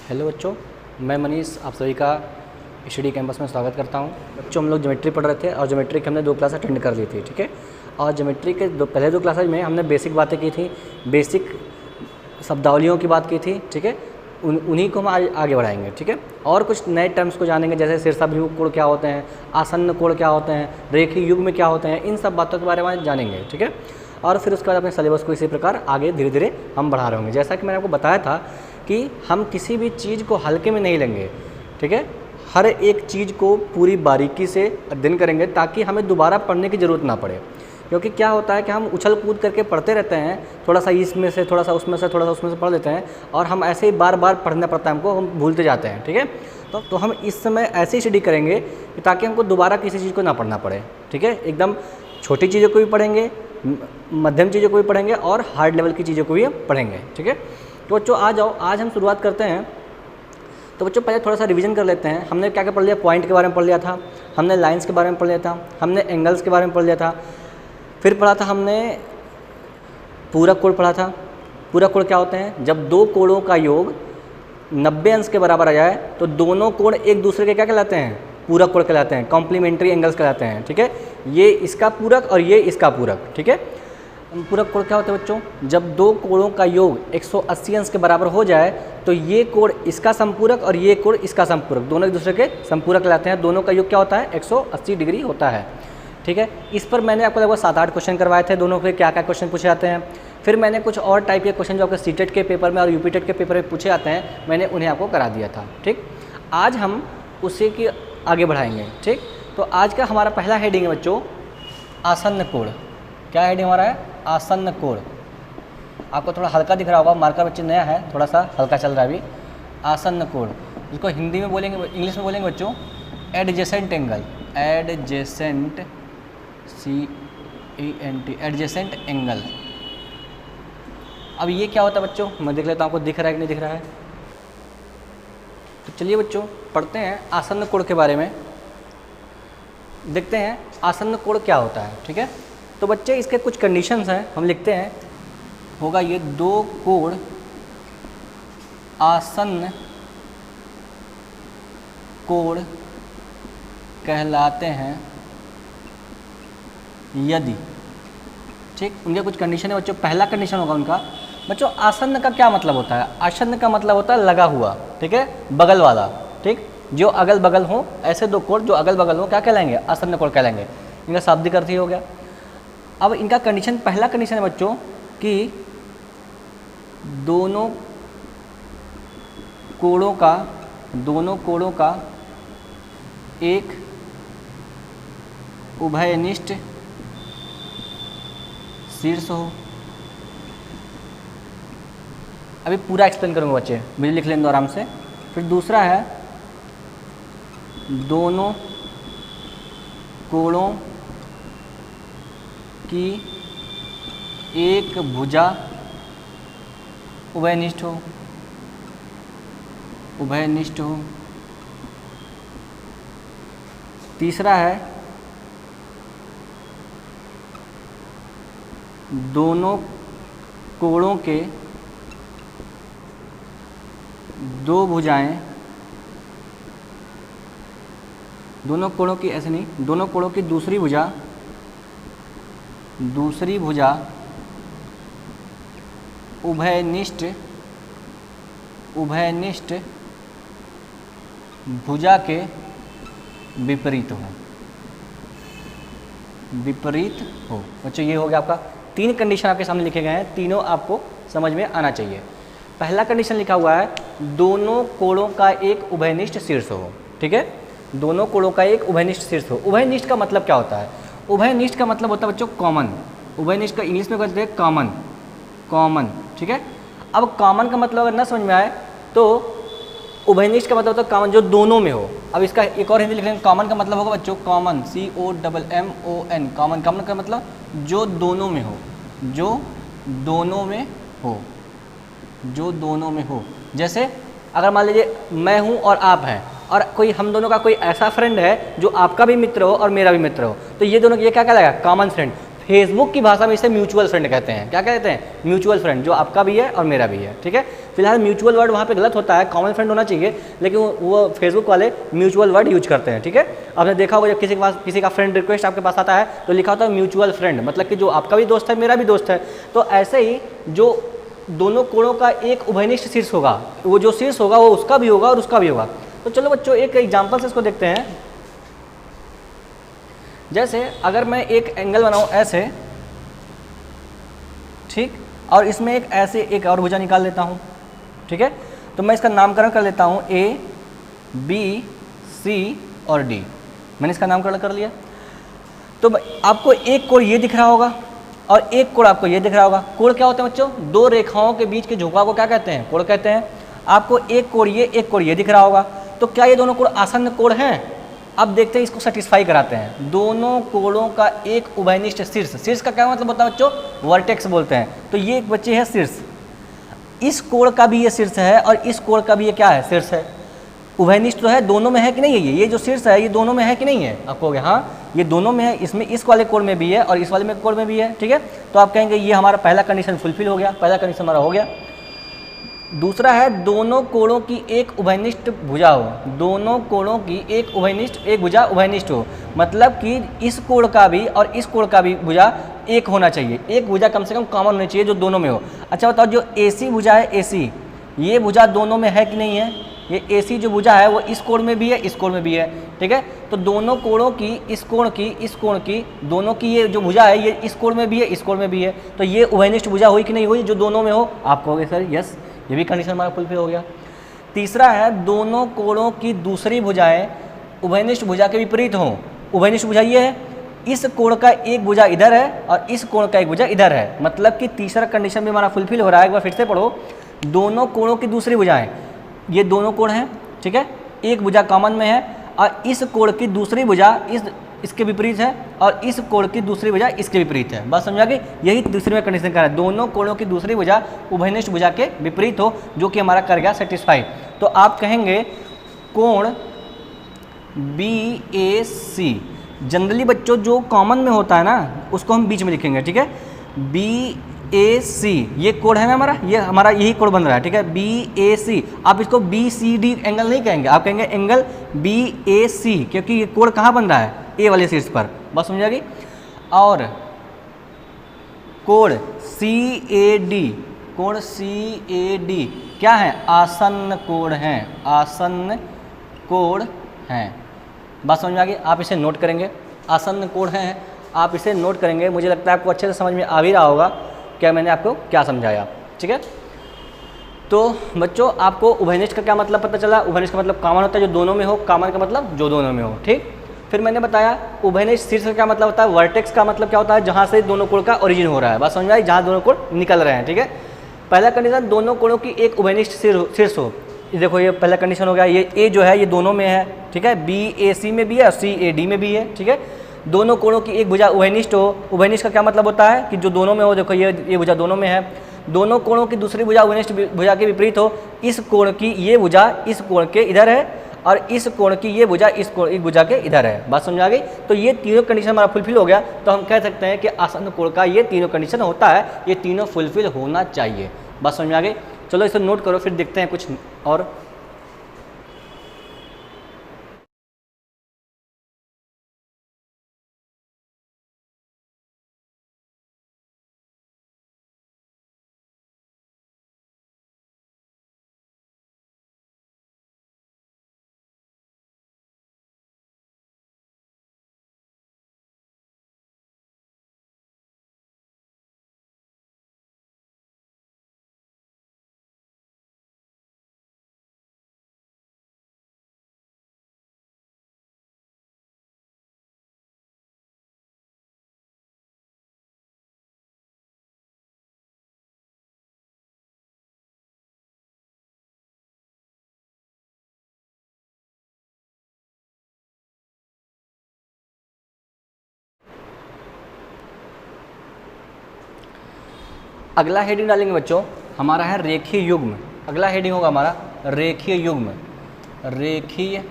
Hello बच्चों, मैं मनीष आप सभी का स्टडी कैंपस में स्वागत करता हूं। बच्चों, हम लोग ज्योमेट्री पढ़ रहे थे और ज्योमेट्री की हमने 2 क्लास अटेंड कर ली थी, ठीक है। और ज्योमेट्री के पहले 2 क्लासेज में हमने बेसिक बातें की थी, बेसिक शब्दावलियों की बात की थी, ठीक है। उन्हीं को हम आगे बढ़ाएंगे, ठीक है। और कुछ नए टर्म्स को जानेंगे, जैसे शीर्षाभिमुख कोण क्या होते हैं, आसन्न कोण क्या होते हैं, रेखीय युग्म क्या होते हैं, इन सब बातों के बारे में जानेंगे, ठीक है। और फिर उसके बाद अपने सिलेबस को इसी प्रकार आगे धीरे धीरे हम बढ़ा रहे होंगे। जैसा कि मैंने आपको बताया था कि हम किसी भी चीज़ को हल्के में नहीं लेंगे, ठीक है। हर एक चीज़ को पूरी बारीकी से अध्ययन करेंगे ताकि हमें दोबारा पढ़ने की ज़रूरत ना पड़े। क्योंकि क्या होता है कि हम उछल कूद करके पढ़ते रहते हैं, थोड़ा सा इसमें से थोड़ा सा उसमें से थोड़ा सा उसमें से पढ़ लेते हैं और हम ऐसे ही बार बार पढ़ना पड़ता है हमको, हम भूलते जाते हैं, ठीक है। तो हम इस समय ऐसे ही स्टडी करेंगे कि ताकि हमको दोबारा किसी चीज़ को ना पढ़ना पड़े, ठीक है। एकदम छोटी चीज़ों को भी पढ़ेंगे, मध्यम चीज़ों को भी पढ़ेंगे और हार्ड लेवल की चीज़ों को भी पढ़ेंगे, ठीक है। तो बच्चों आ जाओ, आज हम शुरुआत करते हैं। तो बच्चों पहले थोड़ा सा रिवीजन कर लेते हैं। हमने क्या क्या पढ़ लिया, पॉइंट के बारे में पढ़ लिया था, हमने लाइंस के बारे में पढ़ लिया था, हमने एंगल्स के बारे में पढ़ लिया था, फिर पढ़ा था हमने पूरक कोण पढ़ा था। पूरक कोण क्या होते हैं, जब 2 कोणों का योग 90 अंश के बराबर आ जाए तो दोनों कोण एक दूसरे के क्या कहलाते हैं, पूरक कोण कहलाते हैं, कॉम्प्लीमेंट्री एंगल्स कहलाते हैं, ठीक है। ये इसका पूरक और ये इसका पूरक, ठीक है। पूरक कोण क्या होता है बच्चों, जब 2 कोणों का योग 180 अंश के बराबर हो जाए तो ये कोण इसका संपूरक और ये कोण इसका संपूरक, दोनों एक दूसरे के संपूरक कहलाते हैं। दोनों का योग क्या होता है, 180 डिग्री होता है, ठीक है। इस पर मैंने आपको लगभग 7-8 क्वेश्चन करवाए थे, दोनों पे क्या क्या क्वेश्चन पूछे जाते हैं। फिर मैंने कुछ और टाइप के क्वेश्चन जो आपके सीटेट के पेपर में और यूपीटेट के पेपर में पूछे जाते हैं, मैंने उन्हें आपको करा दिया था, ठीक। आज हम उसी की आगे बढ़ाएंगे, ठीक। तो आज का हमारा पहला हेडिंग है बच्चों, आसन्न कोण। क्या हेडिंग हमारा है, आसन्न कोण। आपको थोड़ा हल्का दिख रहा होगा, मार्कर बच्चे नया है, थोड़ा सा हल्का चल रहा है अभी। आसन्न कोण, इसको हिंदी में बोलेंगे, इंग्लिश में बोलेंगे बच्चों adjacent angle, adjacent CENT, adjacent angle. अब ये क्या होता है बच्चों, मैं देख लेता हूँ आपको दिख रहा है कि नहीं दिख रहा है। तो चलिए बच्चों पढ़ते हैं आसन्न कोण के बारे में, देखते हैं आसन्न कोण क्या होता है, ठीक है। तो बच्चे इसके कुछ कंडीशंस हैं, हम लिखते हैं, होगा ये 2 कोण आसन्न कोण कहलाते हैं यदि, ठीक। उनके कुछ कंडीशन है बच्चों। पहला कंडीशन होगा उनका बच्चों, आसन्न का क्या मतलब होता है, आसन्न का मतलब होता है लगा हुआ, ठीक है, बगल वाला, ठीक। जो अगल बगल हो, ऐसे 2 कोण जो अगल बगल हो क्या कहलाएंगे, आसन्न कोण कहलाएंगे। इनका शाब्दिक अर्थ ही हो गया। अब इनका कंडीशन, पहला कंडीशन है बच्चों कि दोनों कोणों का एक उभयनिष्ठ शीर्ष हो। अभी पूरा एक्सप्लेन करूंगा बच्चे, मुझे लिख लेंगे आराम से। फिर दूसरा है, दोनों कोणों की एक भुजा उभयनिष्ठ हो। तीसरा है, दोनों कोणों के 2 भुजाएं, दोनों कोणों की ऐसे नहीं, दोनों कोणों की दूसरी भुजा उभयनिष्ठ भुजा के विपरीत हो। बच्चों ये हो गया आपका 3 कंडीशन आपके सामने लिखे गए हैं, तीनों आपको समझ में आना चाहिए। पहला कंडीशन लिखा हुआ है, दोनों कोणों का एक उभयनिष्ठ शीर्ष हो, ठीक है। दोनों कोणों का एक उभयनिष्ठ शीर्ष हो। उभयनिष्ठ का मतलब क्या होता है, उभयनिष्ठ का मतलब होता है बच्चों कॉमन। उभयनिष्ठ का इंग्लिश में कहते हैं कॉमन, ठीक है। अब कॉमन का मतलब अगर न समझ में आए तो उभयनिष्ठ का मतलब होता है कॉमन, जो दोनों में हो। अब इसका एक और हिंदी लिख लेंगे, कॉमन का मतलब होगा बच्चों कॉमन, COMMON। कॉमन का मतलब जो दोनों में हो। जैसे अगर मान लीजिए मैं हूँ और आप हैं और कोई हम दोनों का कोई ऐसा फ्रेंड है जो आपका भी मित्र हो और मेरा भी मित्र हो, तो ये दोनों ये क्या कहलाएगा, कॉमन फ्रेंड। फेसबुक की भाषा में इसे म्यूचुअल फ्रेंड कहते हैं। क्या कहते हैं, म्यूचुअल फ्रेंड, जो आपका भी है और मेरा भी है, ठीक है। फिलहाल म्यूचुअल वर्ड वहाँ पे गलत होता है, कॉमन फ्रेंड होना चाहिए, लेकिन वो फेसबुक वाले म्यूचुअल वर्ड यूज करते हैं, ठीक है। आपने देखा होगा जब किसी का फ्रेंड रिक्वेस्ट आपके पास आता है तो लिखा होता है म्यूचुअल फ्रेंड, मतलब कि जो आपका भी दोस्त है मेरा भी दोस्त है। तो ऐसे ही जो दोनों कोणों का एक उभयनिष्ठ शीर्ष होगा, वो जो शीर्ष होगा वो उसका भी होगा और उसका भी होगा। तो चलो बच्चों एक एग्जाम्पल से इसको देखते हैं। जैसे अगर मैं एक एंगल बनाऊं ऐसे, ठीक, और इसमें एक ऐसे एक और भुजा निकाल लेता हूं, ठीक है। तो मैं इसका नामकरण कर लेता हूं A, B, C और D। मैंने इसका नामकरण कर लिया। तो आपको एक कोण ये दिख रहा होगा और एक कोण आपको ये दिख रहा होगा। कोण क्या होते हैं बच्चों? दो रेखाओं के बीच के झुकाव को क्या कहते हैं? कोण कहते हैं। आपको एक कोण ये दिख रहा होगा। तो क्या ये दोनों कोण आसन्न कोण हैं? अब देखते हैं, इसको सेटिस्फाई कराते हैं। दोनों कोणों का एक उभयनिष्ठ शीर्ष, शीर्ष का क्या मतलब होता है बच्चों? वर्टेक्स बोलते हैं। तो ये एक बच्चे है शीर्ष, इस कोण का भी ये शीर्ष है और इस कोण का भी ये क्या है? शीर्ष है। उभयनिष्ठ तो है, दोनों में है कि नहीं है? ये जो शीर्ष है ये दोनों में है कि नहीं है? आप कहोगे हाँ ये दोनों में है, इसमें इस वाले कोण में भी है और इस वाले कोण में भी है, ठीक है। तो आप कहेंगे ये हमारा पहला कंडीशन फुलफिल हो गया, पहला कंडीशन हमारा हो गया। दूसरा है दोनों कोणों की एक उभयनिष्ठ भुजा हो। दोनों कोणों की एक उभयनिष्ठ, एक भुजा उभयनिष्ठ हो, मतलब कि इस कोण का भी और इस कोण का भी भुजा एक होना चाहिए। एक भुजा कम से कम कॉमन होनी चाहिए जो दोनों में हो। अच्छा बताओ, जो AC भुजा है, AC, ये भुजा दोनों में है कि नहीं है? ये AC जो भुजा है वो इस कोण में भी है, इस कोण में भी है, ठीक है। तो दोनों कोणों की, इस कोण की, दोनों की ये जो भुजा है ये इस कोण में भी है, इस कोण में भी है। तो ये उभयनिष्ठ भुजा हुई कि नहीं हुई जो दोनों में हो? आप कहोगे सर यस, ये भी कंडीशन हमारा फुलफिल हो गया। तीसरा है दोनों कोणों की दूसरी भुजाएं उभयनिष्ठ भुजा के विपरीत हों। उभयनिष्ठ भुजा ये है, इस कोण का एक भुजा इधर है और इस कोण का एक भुजा इधर है, मतलब कि तीसरा कंडीशन भी हमारा फुलफिल हो रहा है। एक बार फिर से पढ़ो, दोनों कोणों की दूसरी भुजाएं, ये दोनों कोण हैं, ठीक है, एक भुजा कॉमन में है और इस कोण की दूसरी भुजा इसके विपरीत है और इस कोण की दूसरी भुजा इसके विपरीत है। बात समझा गई? यही दूसरी में कंडीशन कर रहा है, दोनों कोणों की दूसरी भुजा उभयनिष्ठ भुजा के विपरीत हो, जो कि हमारा कर गया सेटिस्फाई। तो आप कहेंगे कोण BAC। जनरली बच्चों जो कॉमन में होता है ना उसको हम बीच में लिखेंगे, ठीक है। BAC ये कोण है ना हमारा, ये हमारा यही कोण बन रहा है, ठीक है। BAC, आप इसको BCD एंगल नहीं कहेंगे, आप कहेंगे एंगल BAC, क्योंकि ये कोण कहाँ बन रहा है? ए वाले शीर्ष पर। बस समझ आ गई। और कोण CAD, कोण CAD क्या है? आसन्न कोण है, आसन्न कोण है। बात समझ में आ गई? आप इसे नोट करेंगे, आसन्न कोण है, आप इसे नोट करेंगे। मुझे लगता है आपको अच्छे से समझ में आ भी रहा होगा क्या मैंने आपको क्या समझाया, ठीक है। तो बच्चों आपको उभयनिष्ठ का क्या मतलब पता चला? उभयनिष्ठ का मतलब कॉमन होता है जो दोनों में हो, कॉमन का मतलब जो दोनों में हो, ठीक। फिर मैंने बताया उभयनिष्ठ शीर्ष का क्या मतलब होता है, वर्टेक्स का मतलब क्या होता है, जहाँ से दोनों कोण का ओरिजिन हो रहा है। बात समझ आई? जहाँ दोनों कोण निकल रहे हैं, ठीक है। पहला कंडीशन दोनों कोणों की एक उभयनिष्ठ शीर्ष हो। देखो ये पहला कंडीशन हो गया, ये ए जो है ये दोनों में है, ठीक है, BAC में भी है और CAD में भी है, ठीक है। दोनों कोणों की एक भुजा उभयनिष्ठ हो। उभयनिष्ठ का क्या मतलब होता है कि जो दोनों में हो। देखो ये भुजा दोनों में है, दोनों कोणों की दूसरी भुजा उभयनिष्ठ भुजा के विपरीत हो। इस कोण की ये भुजा इस कोण के इधर है और इस कोण की ये भुजा इस भुजा के इधर है। बात समझ आ गई? तो ये तीनों कंडीशन हमारा फुलफिल हो गया। तो हम कह सकते हैं कि आसन्न कोण का ये तीनों कंडीशन होता है, ये तीनों फुलफिल होना चाहिए। बात समझ में आ गई? चलो इसे नोट करो, फिर देखते हैं कुछ और। अगला हेडिंग डालेंगे बच्चों, हमारा है रेखीय युग्म। अगला हेडिंग होगा हमारा रेखीय युग्म। रेखीय,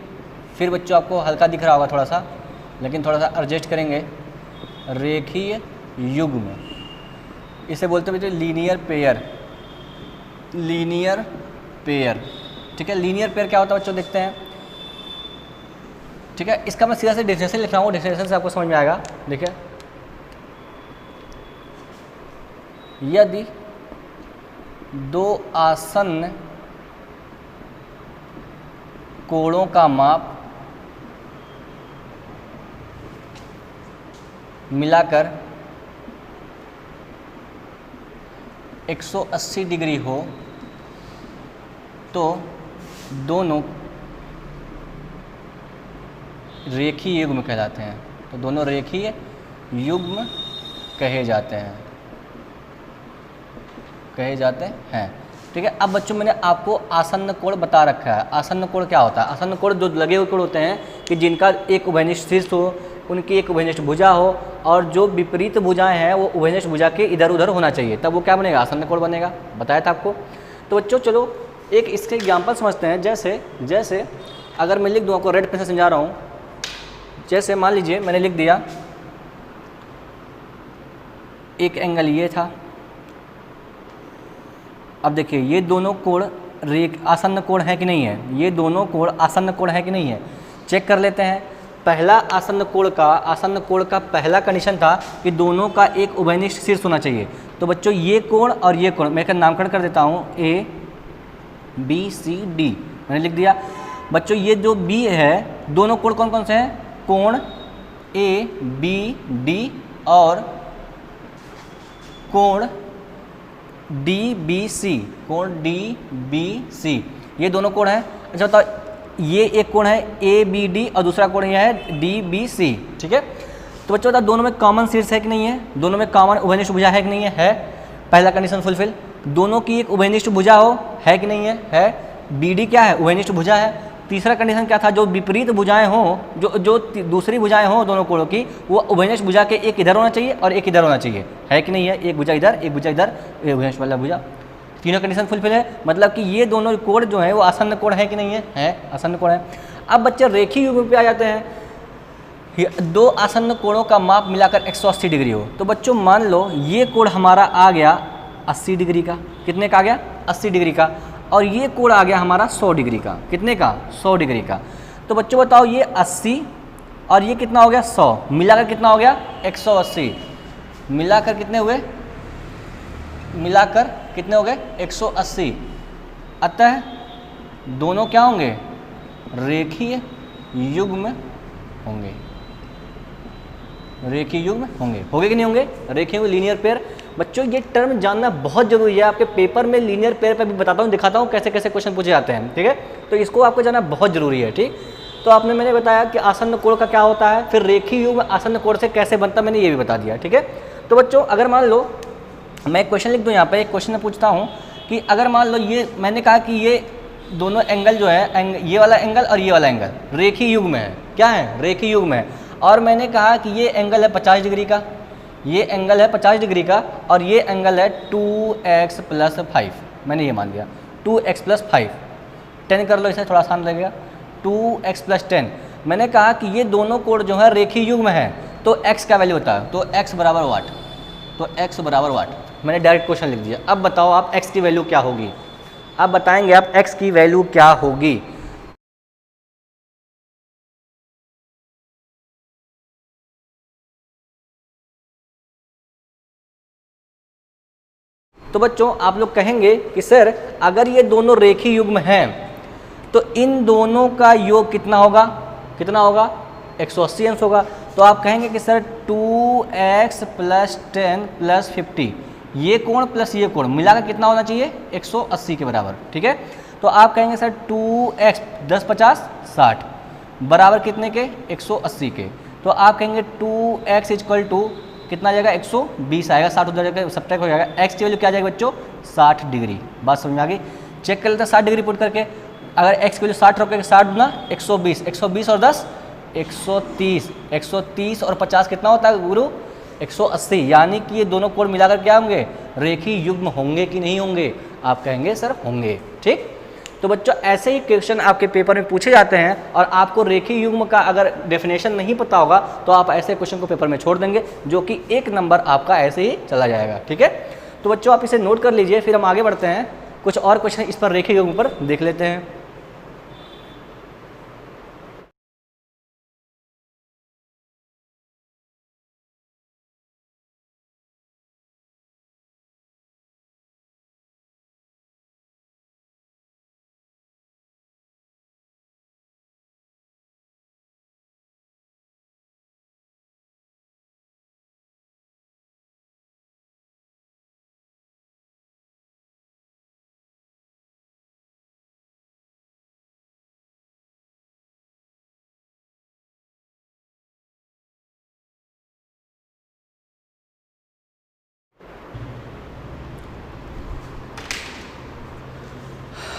फिर बच्चों आपको हल्का दिख रहा होगा थोड़ा सा, लेकिन थोड़ा सा एडजस्ट करेंगे। रेखीय युग्म, इसे बोलते हैं बच्चों लीनियर पेयर। Linear pair. ठीक है, लीनियर पेयर क्या होता है बच्चों, देखते हैं। ठीक है, इसका मैं सीधा से डेफिनेशन लिख रहा हूँ, डेफिनेशन से आपको समझ में आएगा। देखिए, यदि दो आसन्न कोणों का माप मिलाकर 180 डिग्री हो तो दोनों रेखीय युग्म कहलाते हैं। तो दोनों रेखीय युग्म कहे जाते हैं। ठीक है, अब बच्चों मैंने आपको आसन्न कोण बता रखा है। आसन्न कोण क्या होता है? आसन्न कोण जो लगे हुए कोण होते हैं कि जिनका एक उभयनिष्ठ शीर्ष हो, उनकी एक उभयनिष्ठ भुजा हो, और जो विपरीत भुजाएं हैं वो उभयनिष्ठ भुजा के इधर उधर होना चाहिए, तब वो क्या बनेगा? आसन्न कोण बनेगा। बताया था आपको। तो बच्चों चलो एक इसके एग्जाम्पल समझते हैं। जैसे अगर मैं लिख दूँ, आपको रेड पेन से समझा रहा हूँ। जैसे मान लीजिए मैंने लिख दिया एक एंगल ये था। अब देखिए ये दोनों कोण आसन्न कोण है कि नहीं है? ये दोनों कोण आसन्न कोण है कि नहीं है? चेक कर लेते हैं। पहला आसन्न कोण का पहला कंडीशन था कि दोनों का एक उभयनिष्ठ शीर्ष होना चाहिए। तो बच्चों ये कोण और ये कोण मैं नामकरण कर देता हूँ, A B C D मैंने लिख दिया। बच्चों ये जो B है, दोनों कोण कौन कौन से हैं? कोण A B D और कोण DBC, कोण DBC, ये दोनों कोण हैं। अच्छा बताओ, ये एक कोण है ABD और दूसरा कोण यह है DBC। ठीक है, तो बच्चों बताओ दोनों में कॉमन शीर्ष है कि नहीं है? दोनों में कॉमन उभयनिष्ठ भुजा है कि नहीं है? है। पहला कंडीशन फुलफिल। दोनों की एक उभयनिष्ठ भुजा हो, है कि नहीं है? है। BD क्या है? उभयनिष्ठ भुजा है। तीसरा कंडीशन क्या था? जो विपरीत भुजाएं हों, जो दूसरी भुजाएं हों दोनों कोणों की, वो उभयनिष्ठ भुजा के एक इधर होना चाहिए और एक इधर होना चाहिए, है कि नहीं है? एक भुजा इधर, एक भुजा इधर, एक उभयनिष्ठ वाला भुजा। तीनों कंडीशन फुलफिल है, मतलब कि ये दोनों कोण जो है वो आसन्न कोण है कि नहीं है? है, आसन्न कोण है। अब बच्चे रेखीय युग्म पे आ जाते हैं। दो आसन्न कोणों का माप मिलाकर 180 डिग्री हो। तो बच्चों मान लो ये कोण हमारा आ गया 80 डिग्री का। कितने का आ गया? 80 डिग्री का। और ये कोण आ गया हमारा 100 डिग्री का। कितने का? 100 डिग्री का। तो बच्चों बताओ ये 80 और ये कितना हो गया? 100, मिलाकर कितना हो गया? 180। मिलाकर कितने हुए? मिलाकर कितने हो गए? 180। अतः दोनों क्या होंगे? रेखीय युग्म होंगे। रेखीय युग्म होंगे कि नहीं होंगे? रेखीय लीनियर पेयर। बच्चों ये टर्म जानना बहुत जरूरी है। आपके पेपर में लीनियर पेयर पे भी बताता हूँ, दिखाता हूँ कैसे कैसे क्वेश्चन पूछे जाते हैं। ठीक है, तो इसको आपको जानना बहुत जरूरी है। ठीक, तो आपने मैंने बताया कि आसन्न कोण का क्या होता है, फिर रेखीय युग्म आसन्न कोण से कैसे बनता है, मैंने ये भी बता दिया। ठीक है, तो बच्चों अगर मान लो मैं एक क्वेश्चन लिख दूँ यहाँ पे, एक क्वेश्चन मैं पूछता हूँ कि अगर मान लो ये मैंने कहा कि ये दोनों एंगल जो है, ये वाला एंगल और ये वाला एंगल रेखीय युग्म है। क्या है? रेखीय युग्म है। और मैंने कहा कि ये एंगल है 50 डिग्री का, ये एंगल है 50 डिग्री का, और ये एंगल है 2x + 5। मैंने ये मान लिया 2x + 5। 10 कर लो, इसे थोड़ा आसान लगेगा। 2x + 10। मैंने कहा कि ये दोनों कोण जो है रेखीय युग्म है, तो x का वैल्यू होता है, तो x बराबर वाट, तो x बराबर वाट। मैंने डायरेक्ट क्वेश्चन लिख दिया। अब बताओ आप x की वैल्यू क्या होगी? अब बताएंगे आप x की वैल्यू क्या होगी। तो बच्चों आप लोग कहेंगे कि सर अगर ये दोनों रेखीय युग्म हैं तो इन दोनों का योग कितना होगा? कितना होगा? 180 अंश होगा। तो आप कहेंगे कि सर 2x + 10 + 50, ये कोण प्लस ये कोण मिलाकर कितना होना चाहिए? 180 के बराबर। ठीक है, तो आप कहेंगे सर 2x 10 50 60 बराबर कितने के? 180 के। तो आप कहेंगे 2x = कितना आ जाएगा? 120 आएगा, 60 उधर जाकर सब्ट्रैक्ट हो जाएगा। x की वैल्यू क्या आ जाएगी बच्चों? 60 डिग्री। बात समझ में आ गई? चेक कर लेते हैं 60 डिग्री पुट करके। अगर x की वैल्यू 60 रखोगे, 60 गुना 120, 120 और 10 130, 130 और 50 कितना होता है गुरु? 180। यानी कि ये दोनों कोण मिलाकर क्या होंगे? रेखीय युग्म होंगे कि नहीं होंगे? आप कहेंगे सर होंगे। ठीक, तो बच्चों ऐसे ही क्वेश्चन आपके पेपर में पूछे जाते हैं, और आपको रेखीय युग्म का अगर डेफिनेशन नहीं पता होगा तो आप ऐसे क्वेश्चन को पेपर में छोड़ देंगे, जो कि 1 नंबर आपका ऐसे ही चला जाएगा। ठीक है, तो बच्चों आप इसे नोट कर लीजिए, फिर हम आगे बढ़ते हैं। कुछ और क्वेश्चन इस पर रेखीय युग्म पर देख लेते हैं।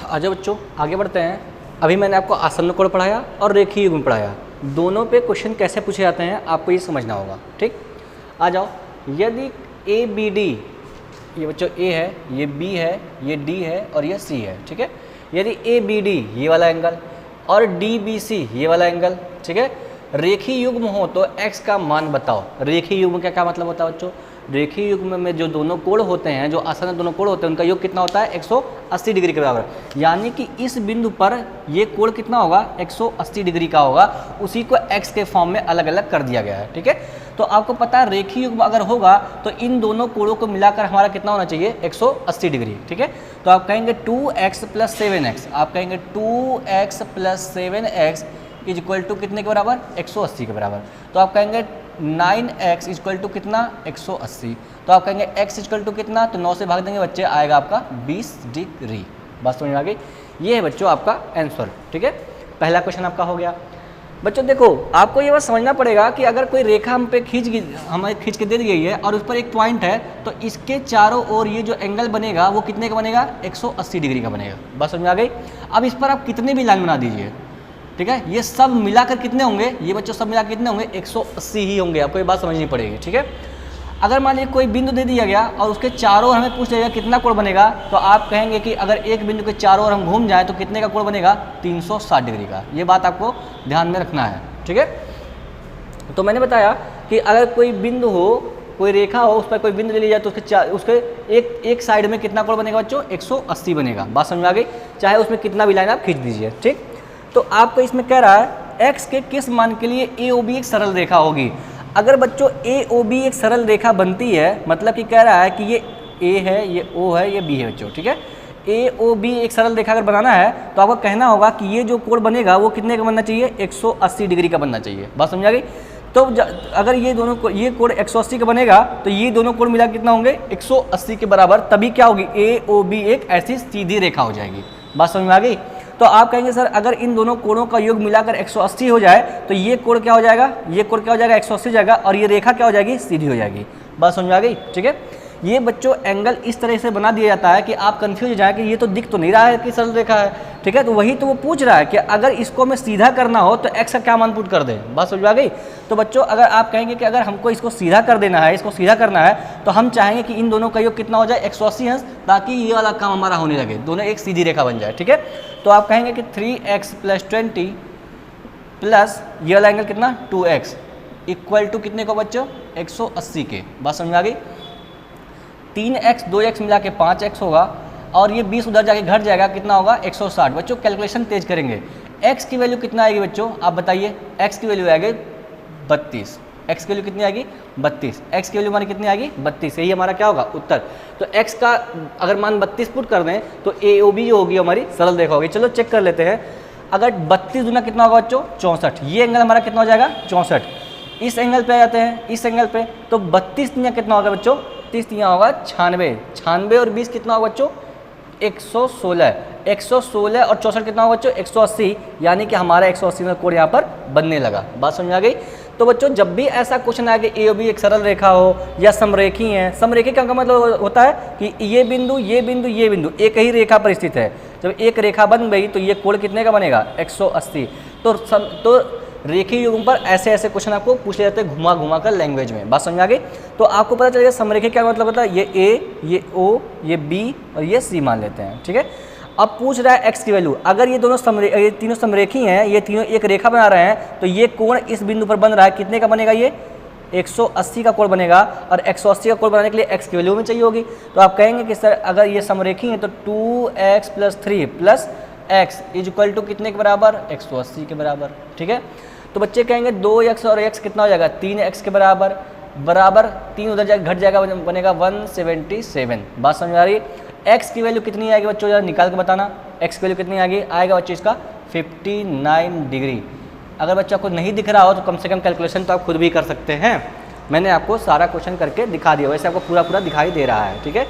आजा बच्चों आगे बढ़ते हैं। अभी मैंने आपको आसन्न कोण पढ़ाया और रेखीय युग्म पढ़ाया, दोनों पे क्वेश्चन कैसे पूछे जाते हैं आपको ये समझना होगा। ठीक, आ जाओ। यदि ए बी डी, ये बच्चों ए है, ये बी है, ये डी है और ये सी है। ठीक है, यदि ए बी डी ये वाला एंगल और डी बी सी ये वाला एंगल, ठीक है, रेखीय युग्म हो तो x का मान बताओ। रेखीय युग्म का क्या मतलब होता है बच्चों? रेखीय युग्म में जो दोनों कोण होते हैं, जो आसन्न दोनों कोण होते हैं, उनका योग कितना होता है? 180 डिग्री के बराबर। यानी कि इस बिंदु पर ये कोण कितना होगा? 180 डिग्री का होगा। उसी को x के फॉर्म में अलग अलग कर दिया गया है। ठीक है, तो आपको पता है रेखीय युग्म अगर होगा तो इन दोनों कोणों को मिलाकर हमारा कितना होना चाहिए? 180 डिग्री। ठीक है, तो आप कहेंगे 2x + 7x, आप कहेंगे 2x + 7x is equal to कितने के बराबर? 180 के बराबर। तो आप कहेंगे 9x इज इक्वल टू कितना? 180। तो आप कहेंगे x इज इक्वल टू कितना? तो 9 से भाग देंगे बच्चे, आएगा आपका 20 डिग्री। बात समझ में आ गई? ये है बच्चों आपका आंसर। ठीक है, पहला क्वेश्चन आपका हो गया। बच्चों देखो, आपको ये बात समझना पड़ेगा कि अगर कोई रेखा हम पे हमें खींच के दे दी गई है और उस पर एक पॉइंट है, तो इसके चारों ओर ये जो एंगल बनेगा वो कितने का बनेगा? 180 डिग्री का बनेगा। बात समझ में आ गई? अब इस पर आप कितने भी लाइन बना दीजिए, ठीक है, ये सब मिलाकर कितने होंगे? ये बच्चों सब मिलाकर कितने होंगे? 180 ही होंगे। आपको ये बात समझनी पड़ेगी। ठीक है, अगर मान लीजिए कोई बिंदु दे दिया गया और उसके चारों ओर हमें पूछ लिया कितना कोण बनेगा, तो आप कहेंगे कि अगर एक बिंदु के चारों ओर हम घूम जाए तो कितने का कोण बनेगा? 360 डिग्री का। ये बात आपको ध्यान में रखना है। ठीक है, तो मैंने बताया कि अगर कोई बिंदु हो, कोई रेखा हो, उस पर कोई बिंदु ले लिया जाए तो उसके एक साइड में कितना कोण बनेगा बच्चों? 180 बनेगा। बात समझ में आ गई? चाहे उसमें कितना भी लाइन आप खींच दीजिए। ठीक, तो आपको इसमें कह रहा है x के किस मान के लिए AOB एक सरल रेखा होगी। अगर बच्चों AOB एक सरल रेखा बनती है, मतलब कि कह रहा है कि ये A है, ये O है, ये B है बच्चों। ठीक है, AOB एक सरल रेखा अगर बनाना है तो आपको कहना होगा कि ये जो कोण बनेगा वो कितने का बनना चाहिए? 180 डिग्री का बनना चाहिए। बात समझ आ गई? तो अगर ये कोण 180 का बनेगा तो ये दोनों कोण मिला कितना होंगे? 180 के बराबर। तभी क्या होगी? AOB एक ऐसी सीधी रेखा हो जाएगी। बात समझ में आ गई? तो आप कहेंगे सर अगर इन दोनों कोणों का योग मिलाकर 180 हो जाए तो ये कोण क्या हो जाएगा? ये कोण क्या हो जाएगा? 180 हो जाएगा और ये रेखा क्या हो जाएगी? सीधी हो जाएगी। बात समझ में आ गई? ठीक है, ये बच्चों एंगल इस तरह से बना दिया जाता है कि आप कंफ्यूज हो जाए कि ये तो दिख तो नहीं रहा है कि सरल रेखा है। ठीक है, तो वही तो वो पूछ रहा है कि अगर इसको मैं सीधा करना हो तो x का क्या मान पुट कर दे। बात समझ में आ गई? तो बच्चों अगर आप कहेंगे कि अगर हमको इसको सीधा कर देना है, इसको सीधा करना है, तो हम चाहेंगे कि इन दोनों का योग कितना हो जाए? 180 अंश, ताकि ये वाला काम हमारा होने लगे, दोनों एक सीधी रेखा बन जाए। ठीक है, तो आप कहेंगे कि 3x + 20 प्लस ये वाला एंगल कितना? 2x इक्वल टू कितने को बच्चों? 180 के। बात समझ में आ गई? 3x 2x मिला के 5x होगा और ये 20 उधर जाके घट जाएगा, कितना होगा? 160। बच्चों कैलकुलेशन तेज करेंगे। x की वैल्यू कितना आएगी बच्चों? आप बताइए। x की वैल्यू आएगी 32। x की वैल्यू कितनी आएगी? 32। x की वैल्यू हमारी कितनी आएगी? 32। यही हमारा क्या होगा? उत्तर। तो x का अगर मान 32 पुट कर दें तो AOB जो होगी हमारी सरल रेखा होगी। चलो चेक कर लेते हैं। अगर 32 दूना कितना होगा बच्चों? 64। ये एंगल हमारा कितना हो जाएगा? 64। इस एंगल पे आ जाते हैं, इस एंगल पे, तो 32 तिया कितना होगा बच्चों? 30 तिया होगा 96। 96 और 20 कितना होगा बच्चों? 116। 116 और 64 कितना होगा बच्चों? 180। यानी कि हमारा 180 में कोण यहाँ पर बनने लगा। बात समझ आ गई? तो बच्चों जब भी ऐसा क्वेश्चन आए कि AOB एक सरल रेखा हो या समरेखी है, समरेखी का मतलब होता है कि ये बिंदु ये बिंदु ये बिंदु एक ही रेखा पर स्थित है। जब एक रेखा बन गई तो ये कोण कितने का बनेगा? 180। तो रेखीय युग्म पर ऐसे ऐसे क्वेश्चन आपको पूछे जाते हैं घुमा घुमा कर लैंग्वेज में। बात समझ आ गई? तो आपको पता चलेगा समरेखी क्या मतलब होता है। ये A, ये O, ये B और ये C मान लेते हैं। ठीक है, अब पूछ रहा है x की वैल्यू। अगर ये तीनों समरेखी हैं, ये तीनों एक रेखा बना रहे हैं, तो ये कोण इस बिंदु पर बन रहा है, कितने का बनेगा? ये 180 का कोण बनेगा और 180 का कोण बनाने के लिए x की वैल्यू में चाहिए होगी। तो आप कहेंगे कि सर अगर ये समरेखी है तो 2x + 3 + x = टू कितने के बराबर, 180 के बराबर। ठीक है, तो बच्चे कहेंगे 2x और x कितना हो जाएगा, 3x के बराबर, बराबर 3 उधर जाएगा घट जाएगा, बनेगा 177। बात समझ आ रही। x की वैल्यू कितनी आएगी बच्चों, जरा निकाल के बताना। x की वैल्यू कितनी आएगी, आएगा बच्चों इसका 59 डिग्री। अगर बच्चा को नहीं दिख रहा हो तो कम से कम कैलकुलेशन तो आप खुद भी कर सकते हैं। मैंने आपको सारा क्वेश्चन करके दिखा दिया, वैसे आपको पूरा दिखाई दे रहा है। ठीक है,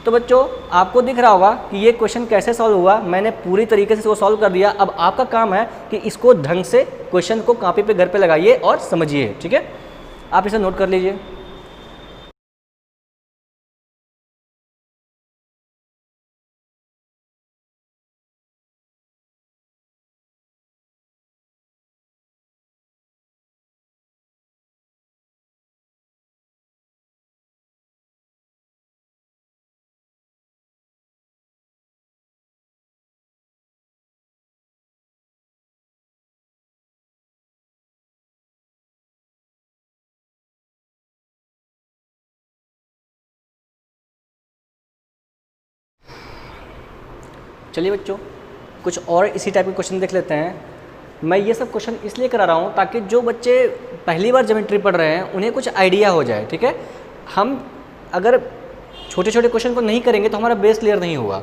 तो बच्चों आपको दिख रहा होगा कि ये क्वेश्चन कैसे सॉल्व हुआ, मैंने पूरी तरीके से इसको सॉल्व कर दिया। अब आपका काम है कि इसको ढंग से क्वेश्चन को कॉपी पे घर पे लगाइए और समझिए। ठीक है, आप इसे नोट कर लीजिए। चलिए बच्चों कुछ और इसी टाइप के क्वेश्चन देख लेते हैं। मैं ये सब क्वेश्चन इसलिए करा रहा हूँ ताकि जो बच्चे पहली बार ज्योमेट्री पढ़ रहे हैं उन्हें कुछ आइडिया हो जाए। ठीक है, हम अगर छोटे छोटे क्वेश्चन को नहीं करेंगे तो हमारा बेस क्लियर नहीं होगा।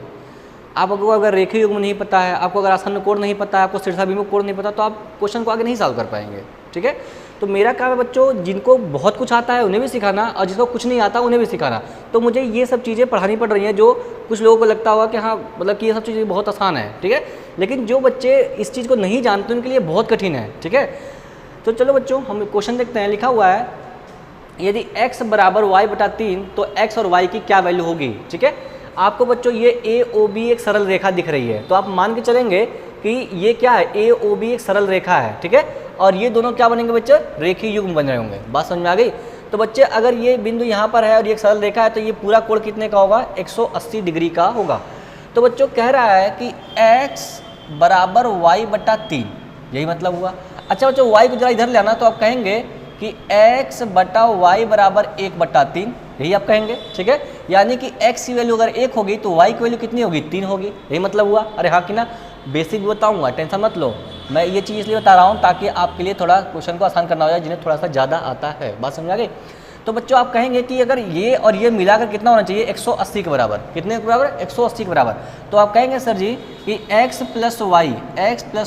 आपको अगर रेखीय युग्म नहीं पता है, आपको अगर आसन्न कोण नहीं पता है, आपको शीर्षाभिमुख कोण नहीं पता, तो आप क्वेश्चन को आगे नहीं सॉल्व कर पाएंगे। ठीक है, तो मेरा काम है बच्चों जिनको बहुत कुछ आता है उन्हें भी सिखाना और जिसको कुछ नहीं आता उन्हें भी सिखाना। तो मुझे ये सब चीज़ें पढ़ानी पड़ रही हैं जो कुछ लोगों को लगता होगा कि हाँ मतलब कि ये सब चीज़ें बहुत आसान है। ठीक है, लेकिन जो बच्चे इस चीज़ को नहीं जानते उनके लिए बहुत कठिन है। ठीक है, तो चलो बच्चों हम क्वेश्चन देखते हैं। लिखा हुआ है यदि x = y/3 तो x और y की क्या वैल्यू होगी। ठीक है, आपको बच्चों ये AOB एक सरल रेखा दिख रही है, तो आप मान के चलेंगे कि ये क्या है, AOB एक सरल रेखा है। ठीक है, और ये दोनों क्या बनेंगे बच्चे, रेखीय युग्म बन रहे होंगे। बात समझ में आ गई। तो बच्चे अगर ये बिंदु यहाँ पर है और ये एक सरल रेखा है तो ये पूरा कोण कितने का होगा, 180 डिग्री का होगा। तो बच्चों कह रहा है कि x = y/3, यही मतलब हुआ। अच्छा बच्चों y को जरा इधर ले आना, तो आप कहेंगे कि x बटा y बराबर 1/3, यही आप कहेंगे। ठीक है, यानी कि x की वैल्यू अगर 1 होगी तो y की वैल्यू कितनी होगी, 3 होगी, यही मतलब हुआ। अरे हाँ कि ना, बेसिक बताऊंगा, टेंशन मत लो। मैं ये चीज़ इसलिए बता रहा हूँ ताकि आपके लिए थोड़ा क्वेश्चन को आसान करना हो जाए जिन्हें थोड़ा सा ज़्यादा आता है। बात समझ आ गई। तो बच्चों आप कहेंगे कि अगर ये और ये मिलाकर कितना होना चाहिए, 180 के बराबर। कितने के बराबर, 180 के बराबर। तो आप कहेंगे सर जी कि x +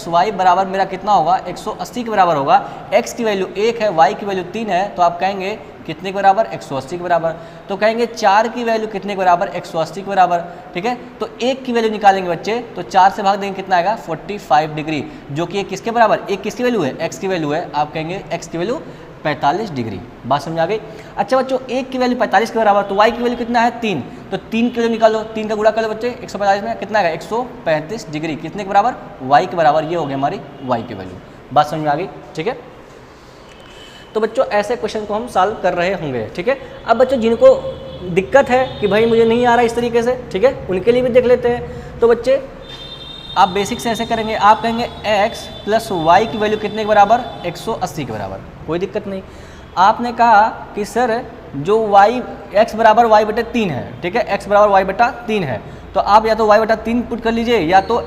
y बराबर मेरा कितना होगा, 180 के बराबर होगा। x की वैल्यू 1 है, y की वैल्यू 3 है, तो आप कहेंगे कितने के बराबर, 180 के बराबर। तो कहेंगे 4 की वैल्यू कितने के बराबर, 180 के बराबर। ठीक है, तो 1 की वैल्यू निकालेंगे बच्चे, तो 4 से भाग देंगे कितना आएगा, 45 डिग्री, जो कि एक किसके बराबर, एक किसकी वैल्यू है, x की वैल्यू है। आप कहेंगे x की वैल्यू 45 डिग्री। बात समझ आ गई। अच्छा बच्चों 1 की वैल्यू 45 के बराबर, तो y की वैल्यू कितना है, 3, तो 3 की वैल्यू निकालो, 3 का गुणा कर लो बच्चे, 145 में कितना आएगा, 135 डिग्री, कितने के बराबर, y के बराबर। ये हो गई हमारी y की वैल्यू। बात समझ में आ गई। ठीक है, तो बच्चों ऐसे क्वेश्चन को हम सॉल्व कर रहे होंगे। ठीक है, अब बच्चों जिनको दिक्कत है कि भाई मुझे नहीं आ रहा इस तरीके से, ठीक है, उनके लिए भी देख लेते हैं। तो बच्चे आप बेसिक से ऐसे करेंगे, आप कहेंगे x + y की वैल्यू कितने के बराबर, 180 के बराबर, कोई दिक्कत नहीं। आपने कहा कि सर जो x = y/3 है, ठीक है, x = y/3 है, तो आप या तो y/3 पुट कर लीजिए या तो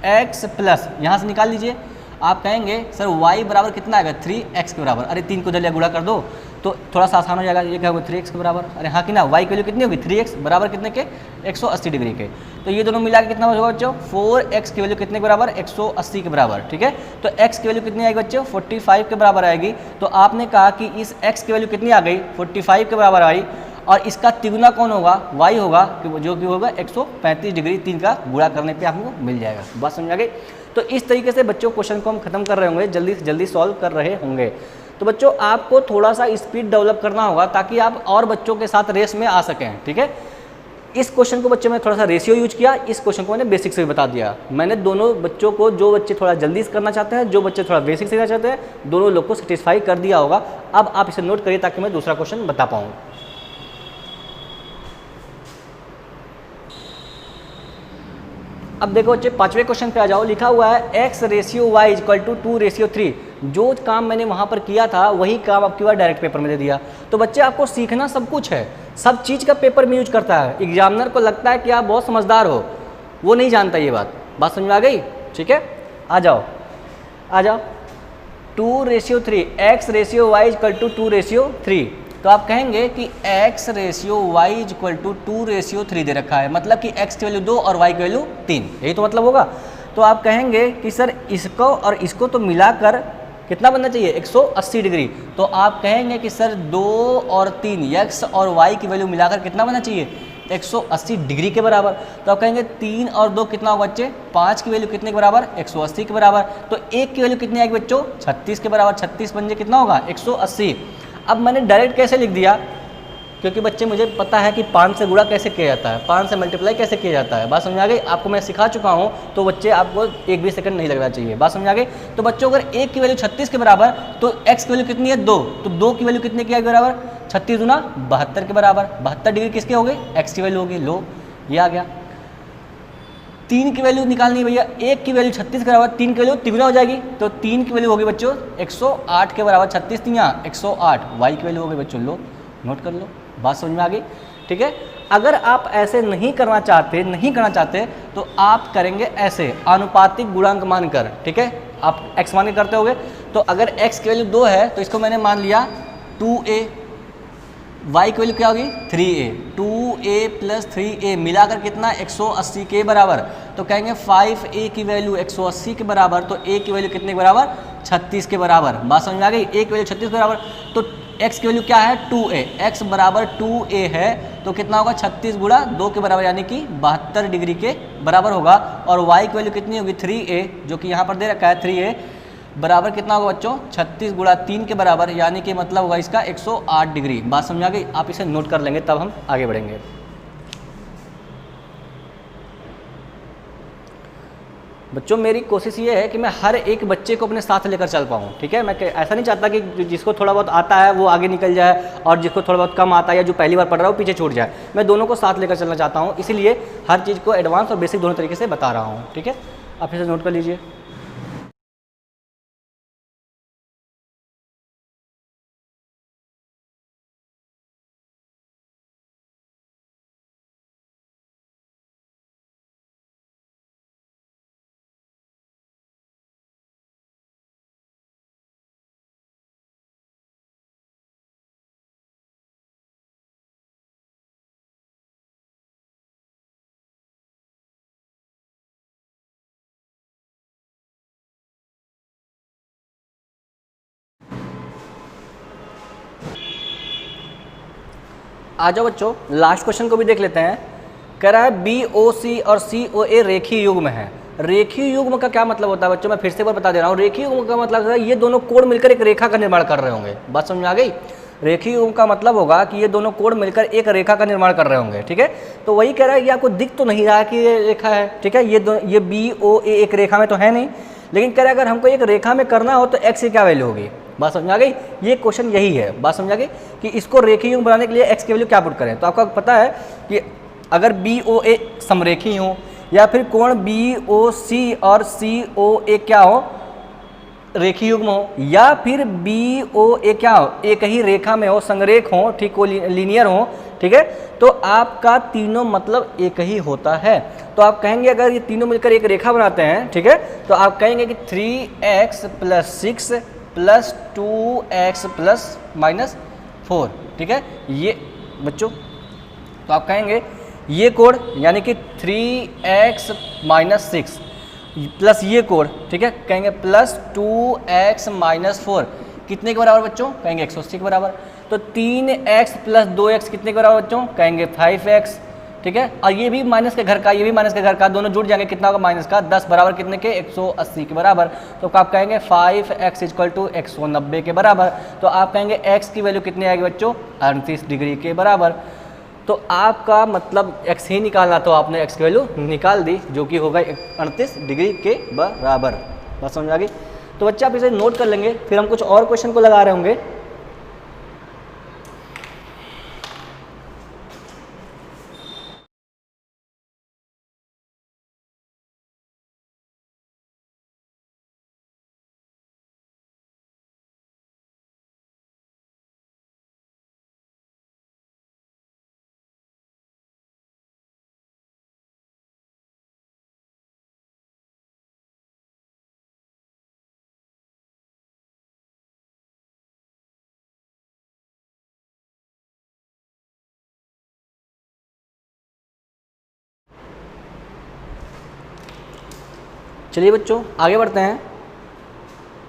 x प्लस यहाँ से निकाल लीजिए। आप कहेंगे सर y बराबर कितना आएगा, 3x के बराबर। अरे 3 को जल्दी गुणा कर दो तो थोड़ा सा आसान हो जाएगा, ये क्या होगा 3x के बराबर। अरे हाँ कि ना, y की वैल्यू कितनी होगी, 3x बराबर कितने के, 180 डिग्री के। तो ये दोनों मिला के कितना होगा बच्चों, 4x की वैल्यू कितने के बराबर, 180 के बराबर। ठीक है, तो x की वैल्यू कितनी आएगी बच्चों, 45 के बराबर आएगी। तो आपने कहा कि इस x की वैल्यू कितनी आ गई, 45 के बराबर आई, और इसका तिगुना कौन होगा, y होगा, जो कि होगा 135 डिग्री। 3 का गुणा करने पे आपको मिल जाएगा। बात समझ आ गई। तो इस तरीके से बच्चों क्वेश्चन को हम खत्म कर रहे होंगे, जल्दी से जल्दी सॉल्व कर रहे होंगे। तो बच्चों आपको थोड़ा सा स्पीड डेवलप करना होगा ताकि आप और बच्चों के साथ रेस में आ सकें। ठीक है, इस क्वेश्चन को बच्चे मैंने थोड़ा सा रेशियो यूज किया, इस क्वेश्चन को मैंने बेसिक से भी बता दिया। मैंने दोनों बच्चों को, जो बच्चे थोड़ा जल्दी करना चाहते हैं, जो बच्चे थोड़ा बेसिक सीखना चाहते हैं, दोनों लोग को सेटिस्फाई कर दिया होगा। अब आप इसे नोट करिए ताकि मैं दूसरा क्वेश्चन बता पाऊँ। अब देखो बच्चे 5वें क्वेश्चन पे आ जाओ। लिखा हुआ है x/y = 2/3। जो काम मैंने वहाँ पर किया था वही काम आपकी बार डायरेक्ट पेपर में दे दिया। तो बच्चे आपको सीखना सब कुछ है, सब चीज़ का पेपर में यूज करता है। एग्जामिनर को लगता है कि आप बहुत समझदार हो, वो नहीं जानता ये बात समझ में आ गई? ठीक है, आ जाओ 2:3, x/y = 2:3। तो आप कहेंगे कि x/y = 2:3 दे रखा है, मतलब कि x की वैल्यू 2 और y की वैल्यू 3, यही तो मतलब होगा। तो आप कहेंगे कि सर इसको और इसको तो मिलाकर कितना बनना चाहिए, 180 डिग्री। तो आप कहेंगे कि सर 2 और 3 x और y की वैल्यू मिलाकर कितना बनना चाहिए, 180 डिग्री के बराबर। तो आप कहेंगे 3 और 2 कितना होगा बच्चे, 5 की वैल्यू कितने के बराबर, 180 के बराबर। तो 1 की वैल्यू कितनी आएगी बच्चों, 36 के बराबर। 36 बन जाए कितना होगा, 180। अब मैंने डायरेक्ट कैसे लिख दिया, क्योंकि बच्चे मुझे पता है कि 5 से गुणा कैसे किया जाता है, 5 से मल्टीप्लाई कैसे किया जाता है। बात समझ आ गई? आपको मैं सिखा चुका हूँ, तो बच्चे आपको एक भी सेकंड नहीं लगना चाहिए। बात समझ आ गई? तो बच्चों अगर 1 की वैल्यू 36 के बराबर, तो x की वैल्यू कितनी है, 2। तो 2 की वैल्यू कितने की है बराबर, 36 गुना 72 के बराबर। 72 डिग्री किसके हो गए, x की वैल्यू होगी। लो ये आ गया। 3 की वैल्यू निकालनी है भैया, 1 की वैल्यू 36 के बराबर, 3 की वैल्यू तिगुना हो जाएगी। तो 3 की वैल्यू होगी बच्चों 108 के बराबर। 36 3 108, y की वैल्यू होगी बच्चों, लो नोट कर लो। बात समझ में आ गई? ठीक है। अगर आप ऐसे नहीं करना चाहते तो आप करेंगे ऐसे, आनुपातिक गुणांक मानकर। ठीक है, आप x मान के करते होगे। तो अगर x की वैल्यू 2 है तो इसको मैंने मान लिया 2a, y की वैल्यू क्या होगी 3a। 2a + 3a मिलाकर कितना, 180 के बराबर। तो कहेंगे 5a की वैल्यू 180 के बराबर, तो a की वैल्यू कितने के बराबर, 36 के बराबर। बात समझ में आ गई? a की वैल्यू 36 के बराबर। तो x की वैल्यू क्या है, 2a। x बराबर 2a है, तो कितना होगा, 36 गुणा 2 के बराबर, यानी कि 72 डिग्री के बराबर होगा। और y की वैल्यू कितनी होगी, 3a, जो कि यहाँ पर दे रखा है 3a बराबर कितना होगा बच्चों, 36 गुणा 3 के बराबर, यानी कि मतलब होगा इसका 108 डिग्री। बात समझ आ गई? आप इसे नोट कर लेंगे, तब हम आगे बढ़ेंगे। बच्चों मेरी कोशिश ये है कि मैं हर एक बच्चे को अपने साथ लेकर चल पाऊँ। ठीक है, मैं ऐसा नहीं चाहता कि जिसको थोड़ा बहुत आता है वो आगे निकल जाए और जिसको थोड़ा बहुत कम आता है या जो पहली बार पढ़ रहा है वो पीछे छूट जाए। मैं दोनों को साथ लेकर चलना चाहता हूँ, इसीलिए हर चीज़ को एडवांस और बेसिक दोनों तरीके से बता रहा हूँ। ठीक है, आप इसे नोट कर लीजिए। आ जाओ बच्चों, लास्ट क्वेश्चन को भी देख लेते हैं। कह रहा है BOC और COA रेखीय युग्म है। रेखीय युग्म का क्या मतलब होता है बच्चों, मैं फिर से एक बार बता दे रहा हूँ। रेखीय युग्म का मतलब है ये दोनों कोण मिलकर एक रेखा का निर्माण कर रहे होंगे। बात समझ में आ गई? रेखीय युग्म का मतलब होगा कि ये दोनों कोण मिलकर एक रेखा का निर्माण कर रहे होंगे। ठीक है, तो वही कह रहा है, ये आपको दिख तो नहीं रहा है कि ये रेखा है। ठीक है, ये BOA एक रेखा में तो है नहीं, लेकिन कह रहा है अगर हमको एक रेखा में करना हो तो x की क्या वैल्यू होगी। बात समझ आ गई? ये क्वेश्चन यही है। बात समझ आ गई कि इसको रेखीय युग्म बनाने के लिए x की वैल्यू क्या पुट करें। तो आपको पता है कि अगर BOA समरेखी हो या फिर कोण BOC और COA क्या हो, रेखीय युग्म हो, या फिर BOA क्या हो, एक ही रेखा में हो, संरेख हो, ठीक हो, लीनियर हो। ठीक है, तो आपका तीनों मतलब एक ही होता है। तो आप कहेंगे अगर ये तीनों मिलकर एक रेखा बनाते हैं, ठीक है, तो आप कहेंगे कि 3x + 6 + 2x ± 4। ठीक है, ये बच्चों तो आप कहेंगे ये कोण यानी कि 3x - 6 प्लस ये कोण, ठीक है, कहेंगे प्लस 2x - 4 कितने के बराबर बच्चों, कहेंगे 180 के बराबर। तो 3x + 2x कितने के बराबर बच्चों, कहेंगे 5x। ठीक है, और ये भी माइनस के घर का, ये भी माइनस के घर का, दोनों जुड़ जाएंगे, कितना होगा माइनस का 10 बराबर कितने के, 180 के बराबर। तो आप कहेंगे 5x = 190 के बराबर। तो आप कहेंगे x की वैल्यू कितनी आएगी बच्चों, 38 डिग्री के बराबर। तो आपका मतलब x ही निकालना, तो आपने x की वैल्यू निकाल दी, जो कि होगा 38 डिग्री के बराबर। बात समझ आ गई? तो बच्चे आप इसे नोट कर लेंगे, फिर हम कुछ और क्वेश्चन को लगा रहे होंगे। चलिए बच्चों आगे बढ़ते हैं।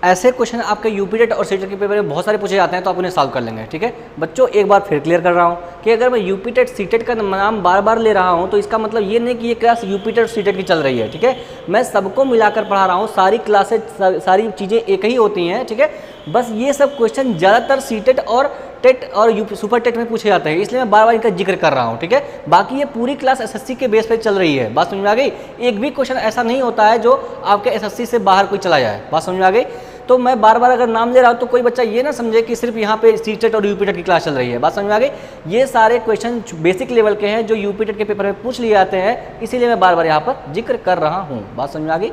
ऐसे क्वेश्चन आपके यूपी टेट और सीटेट के पेपर में बहुत सारे पूछे जाते हैं, तो आप उन्हें सॉल्व कर लेंगे। ठीक है बच्चों, एक बार फिर क्लियर कर रहा हूँ कि अगर मैं यूपी टेट सीटेट का नाम बार बार ले रहा हूँ तो इसका मतलब ये नहीं कि ये क्लास यूपी टेट सीटेट की चल रही है। ठीक है, मैं सबको मिलाकर पढ़ा रहा हूँ, सारी क्लासेज सारी चीज़ें एक ही होती हैं। ठीक है, बस ये सब क्वेश्चन ज़्यादातर सीटेट और टेट और यूपी सुपर टेट में पूछे जाते हैं, इसलिए मैं बार बार इनका जिक्र कर रहा हूँ। ठीक है, बाकी ये पूरी क्लास एसएससी के बेस पे चल रही है। बात समझ में आ गई? एक भी क्वेश्चन ऐसा नहीं होता है जो आपके एसएससी से बाहर कोई चला जाए। बात समझ में आ गई? तो मैं बार बार अगर नाम ले रहा हूँ तो कोई बच्चा ये ना समझे कि सिर्फ यहाँ पे सीटेट और यूपी टेट की क्लास चल रही है। बात समझ में आ गई? ये सारे क्वेश्चन बेसिक लेवल के हैं जो यूपी टेट के पेपर में पूछ लिए जाते हैं, इसीलिए मैं बार बार यहाँ पर जिक्र कर रहा हूँ। बात समझ में आ गई?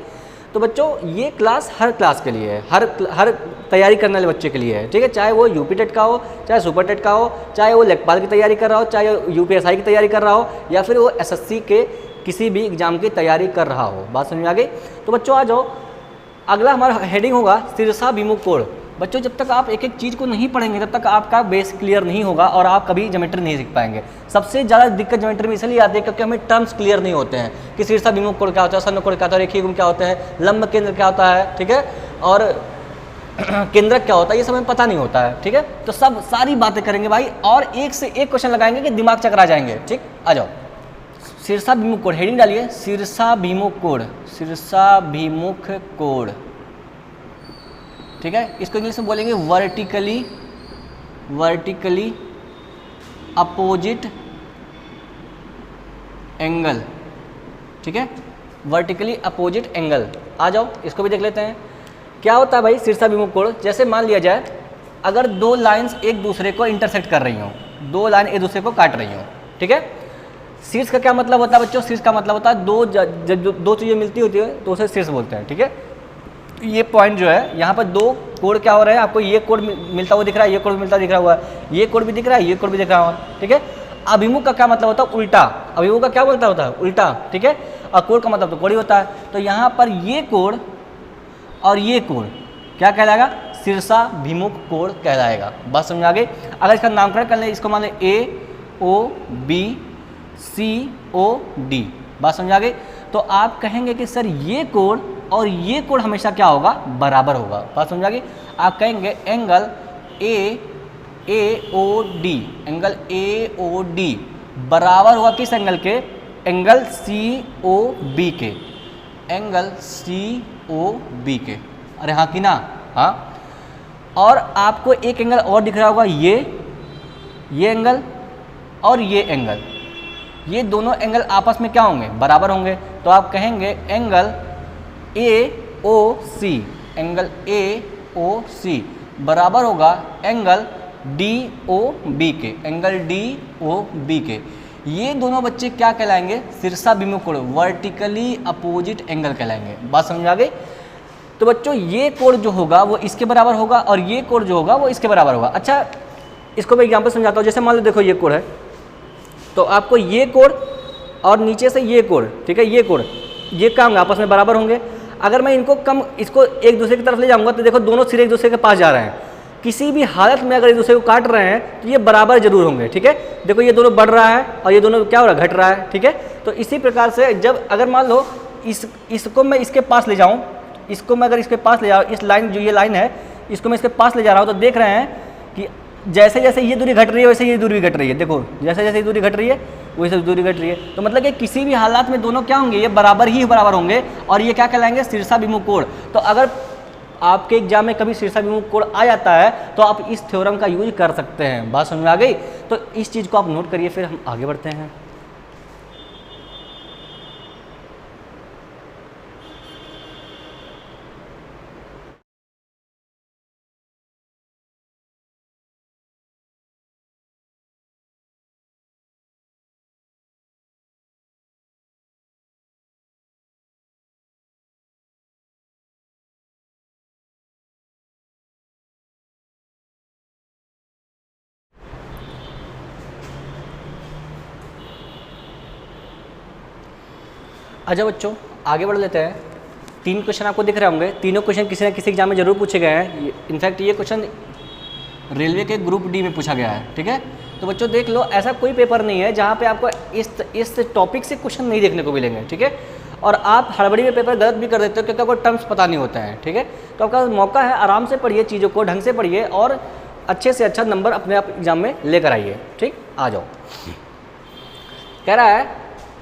तो बच्चों ये क्लास हर क्लास के लिए है, हर तैयारी करने वाले बच्चे के लिए है। ठीक है, चाहे वो यूपी टेट का हो, चाहे सुपर टेट का हो, चाहे वो लेखपाल की तैयारी कर रहा हो, चाहे यूपीएसआई की तैयारी कर रहा हो, या फिर वो एसएससी के किसी भी एग्जाम की तैयारी कर रहा हो। बात समझ में आ गई? तो बच्चों आ जाओ, अगला हमारा हेडिंग होगा सिरसा विमुख कोण। बच्चों जब तक आप एक एक चीज़ को नहीं पढ़ेंगे तब तक आपका बेस क्लियर नहीं होगा और आप कभी ज्योमेट्री नहीं सीख पाएंगे। सबसे ज़्यादा दिक्कत ज्योमेट्री में इसलिए आती है क्योंकि हमें टर्म्स क्लियर नहीं होते हैं कि सिरसा विमुख कोण क्या होता है, सन्न कोण क्या होता है, रेखीय गुण क्या होता है, लंब केंद्र क्या होता है। ठीक है, और केंद्रक क्या होता है, ये सब हमें पता नहीं होता है। ठीक है, तो सब सारी बातें करेंगे भाई, और एक से एक क्वेश्चन लगाएंगे कि दिमाग चकरा जाएंगे। ठीक, आ जाओ। सिरसा विमुख कोण, हेडिंग डालिए सिरसा विमुख कोण, सिरसा विमुख कोण। ठीक है, इसको इंग्लिश में बोलेंगे वर्टिकली अपोजिट एंगल। ठीक है, वर्टिकली अपोजिट एंगल। आ जाओ इसको भी देख लेते हैं क्या होता है भाई सिरसा विमुख कोण। जैसे मान लिया जाए अगर दो लाइंस एक दूसरे को इंटरसेक्ट कर रही हों, दो लाइन एक दूसरे को काट रही हों। ठीक है, शीर्ष का क्या मतलब होता है बच्चों? शीर्ष का मतलब होता है दो चीज़ें मिलती होती है तो उसे शीर्ष बोलते हैं। ठीक है, ये पॉइंट जो है यहाँ पर दो कोण क्या हो रहे हैं, आपको ये कोण मिलता हुआ दिख रहा है, ये कोण मिलता दिख रहा हुआ है, ये कोण भी दिख रहा है, ये कोण भी दिख रहा है। ठीक है, अभिमुख का क्या मतलब होता है? उल्टा। अभिमुख का क्या बोलता होता है? उल्टा। ठीक है, और कोण का मतलब तो कोण ही होता है। तो यहाँ पर ये कोण और ये कोण क्या कहलाएगा? सिरसा विमुख कोण कहलाएगा। बात समझ आ गई? अगर इसका नामकरण कर लें, इसको मान लें AOBCOD। बात समझ आ गई? तो आप कहेंगे कि सर ये कोण और ये कोण हमेशा क्या होगा? बराबर होगा। बात समझ आ गई? आप कहेंगे एंगल AOD, एंगल AOD बराबर होगा किस एंगल के? एंगल COB के, एंगल COB के। अरे हाँ कि ना? हाँ। और आपको एक एंगल और दिख रहा होगा, ये एंगल और ये एंगल, ये दोनों एंगल आपस में क्या होंगे? बराबर होंगे। तो आप कहेंगे एंगल AOC, एंगल AOC बराबर होगा एंगल DOB के, एंगल DOB के। ये दोनों बच्चे क्या कहलाएंगे? सिरसा विमुख कोण, वर्टिकली अपोजिट एंगल कहलाएंगे। बात समझ आ गई? तो बच्चों ये कोण जो होगा वो इसके बराबर होगा और ये कोण जो होगा वो इसके बराबर होगा। अच्छा, इसको मैं एग्जाम्पल समझाता हूँ। जैसे मान लो देखो ये कोण है, तो आपको ये कोण और नीचे से ये कोण, ठीक है, ये कोण, ये क्या होंगे? आपस में बराबर होंगे। अगर मैं इसको एक दूसरे की तरफ ले जाऊंगा तो देखो दोनों सिरे एक दूसरे के पास जा रहे हैं। किसी भी हालत में अगर एक दूसरे को काट रहे हैं तो ये बराबर जरूर होंगे। ठीक है, देखो ये दोनों बढ़ रहा है और ये दोनों क्या हो रहा है? घट रहा है। ठीक है, तो इसी प्रकार से जब अगर मान लो इसको मैं इसके पास ले जाऊँ, इसको मैं अगर इसके पास ले जाऊँ, इस लाइन जो ये लाइन है इसको मैं इसके पास ले जा रहा हूँ, तो देख रहे हैं कि जैसे जैसे ये दूरी घट रही है वैसे ये दूरी भी घट रही है। देखो जैसे जैसे ये दूरी घट रही है वैसे दूरी घट रही है। तो मतलब कि किसी भी हालात में दोनों क्या होंगे? ये बराबर ही बराबर होंगे और ये क्या कहलाएंगे? सिरसा विमुख कोण। तो अगर आपके एग्जाम में कभी सिरसा विमुख कोण आ जाता है तो आप इस थ्योरम का यूज कर सकते हैं। बात समझ में आ गई? तो इस चीज़ को आप नोट करिए, फिर हम आगे बढ़ते हैं। अच्छा बच्चों आगे बढ़ लेते हैं। 3 क्वेश्चन आपको दिख रहे होंगे, तीनों क्वेश्चन किसी न किसी एग्जाम में जरूर पूछे गए हैं। इनफैक्ट ये क्वेश्चन रेलवे के ग्रुप डी में पूछा गया है। ठीक है, तो बच्चों देख लो, ऐसा कोई पेपर नहीं है जहाँ पे आपको इस टॉपिक से क्वेश्चन नहीं देखने को मिलेंगे। ठीक है, और आप हड़बड़ी में पेपर गलत भी कर देते हो क्योंकि आपको टर्म्स पता नहीं होते हैं, ठीक है। तो आपका मौका है, आराम से पढ़िए, चीज़ों को ढंग से पढ़िए और अच्छे से अच्छा नंबर अपने आप एग्जाम में लेकर आइए, ठीक। आ जाओ, कह रहा है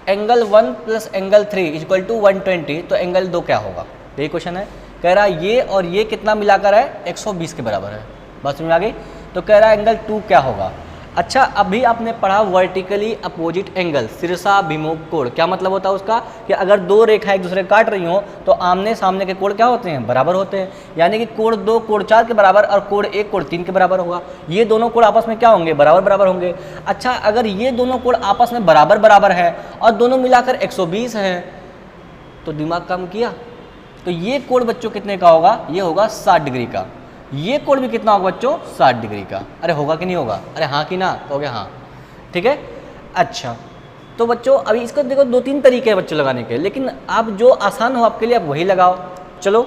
एंगल 1 + एंगल 3 = 120, तो एंगल 2 क्या होगा, यही क्वेश्चन है। कह रहा है ये और ये कितना मिलाकर है, 120 के बराबर है, बात समझ में आ गई। तो कह रहा है एंगल 2 क्या होगा। अच्छा, अभी आपने पढ़ा वर्टिकली अपोजिट एंगल, शीर्षाभिमुख कोण। क्या मतलब होता है उसका, कि अगर दो रेखा एक दूसरे काट रही हो तो आमने सामने के कोण क्या होते हैं, बराबर होते हैं। यानी कि कोण 2 कोण 4 के बराबर और कोण 1 कोण 3 के बराबर होगा। ये दोनों कोण आपस में क्या होंगे, बराबर बराबर होंगे। अच्छा, अगर ये दोनों कोण आपस में बराबर बराबर है और दोनों मिलाकर 120 है, तो दिमाग काम किया, तो ये कोण बच्चों कितने का होगा, ये होगा 60 डिग्री का। ये कोण भी कितना होगा बच्चों, 60 डिग्री का। अरे होगा कि नहीं होगा, अरे हाँ कि ना, हो गया हाँ, ठीक है। अच्छा, तो बच्चों अभी इसको देखो 2-3 तरीके हैं बच्चों लगाने के, लेकिन आप जो आसान हो आपके लिए आप वही लगाओ। चलो,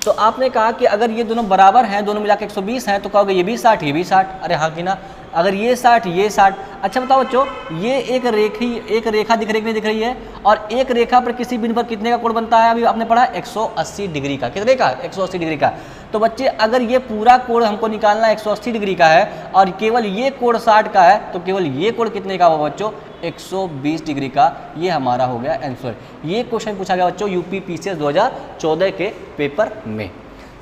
तो आपने कहा कि अगर ये दोनों बराबर हैं, दोनों मिला के 120 हैं, तो कहोगे ये भी 60 ये भी 60, अरे हाँ कि ना। अगर ये 60 ये 60, अच्छा बताओ बच्चों, ये एक रेखा दिख रही नहीं दिख रही है, और एक रेखा पर किसी बिंदु पर कितने का कोण बनता है, अभी आपने पढ़ा 180 डिग्री का। कितने का, 180 डिग्री का। तो बच्चे अगर ये पूरा कोण हमको निकालना 180 डिग्री का है और केवल ये कोण 60 का है, तो केवल ये कोण कितने का होगा बच्चों, 120 डिग्री का। ये हमारा हो गया आंसर। ये क्वेश्चन पूछा गया बच्चों यूपी पीसीएस 2014 के पेपर में।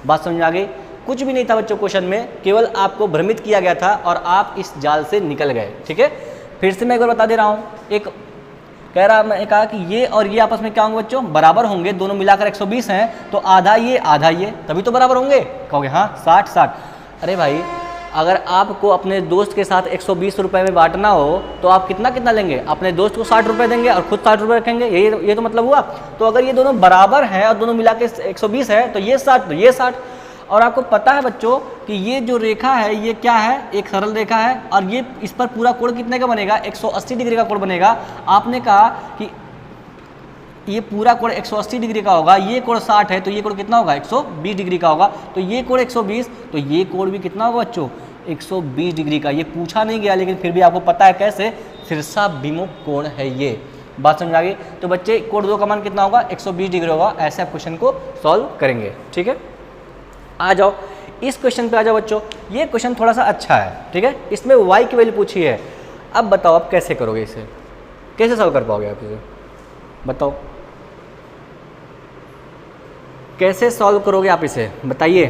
बात समझ आ गई। कुछ भी नहीं था बच्चों क्वेश्चन में, केवल आपको भ्रमित किया गया था और आप इस जाल से निकल गए, ठीक है। फिर से मैं एक बार बता दे रहा हूँ, एक कह रहा, मैं कहा कि ये और ये आपस में क्या होंगे बच्चों, बराबर होंगे। दोनों मिलाकर 120 हैं, तो आधा ये तभी तो बराबर होंगे। कहोगे हाँ 60-60। अरे भाई, अगर आपको अपने दोस्त के साथ 120 रुपये में बांटना हो तो आप कितना कितना लेंगे, अपने दोस्त को 60 रुपये देंगे और खुद 60 रुपये रखेंगे, ये तो मतलब हुआ। तो अगर ये दोनों बराबर हैं और दोनों मिला के 120 है, तो ये 60 तो ये 60। और आपको पता है बच्चों कि ये जो रेखा है ये क्या है, एक सरल रेखा है, और ये इस पर पूरा कोण कितने का बनेगा, 180 डिग्री का कोण बनेगा। आपने कहा कि ये पूरा कोण 180 डिग्री का होगा, ये कोण 60 है, तो ये कोण कितना होगा, 120 डिग्री का होगा। तो ये कोण 120, तो ये कोण भी कितना होगा बच्चों, 120 डिग्री का। ये पूछा नहीं गया, लेकिन फिर भी आपको पता है कैसे, शीर्षाभिमुख कोण है ये। बात समझ आ गई। तो बच्चे कोण 2 का मान कितना होगा, 120 डिग्री होगा। ऐसे आप क्वेश्चन को सॉल्व करेंगे, ठीक है। आ जाओ इस क्वेश्चन पे आ जाओ बच्चों। ये क्वेश्चन थोड़ा सा अच्छा है, ठीक है। इसमें y की वैल्यू पूछी है। अब बताओ आप कैसे करोगे इसे, कैसे सॉल्व कर पाओगे आप इसे, बताओ कैसे सॉल्व करोगे आप इसे, बताइए।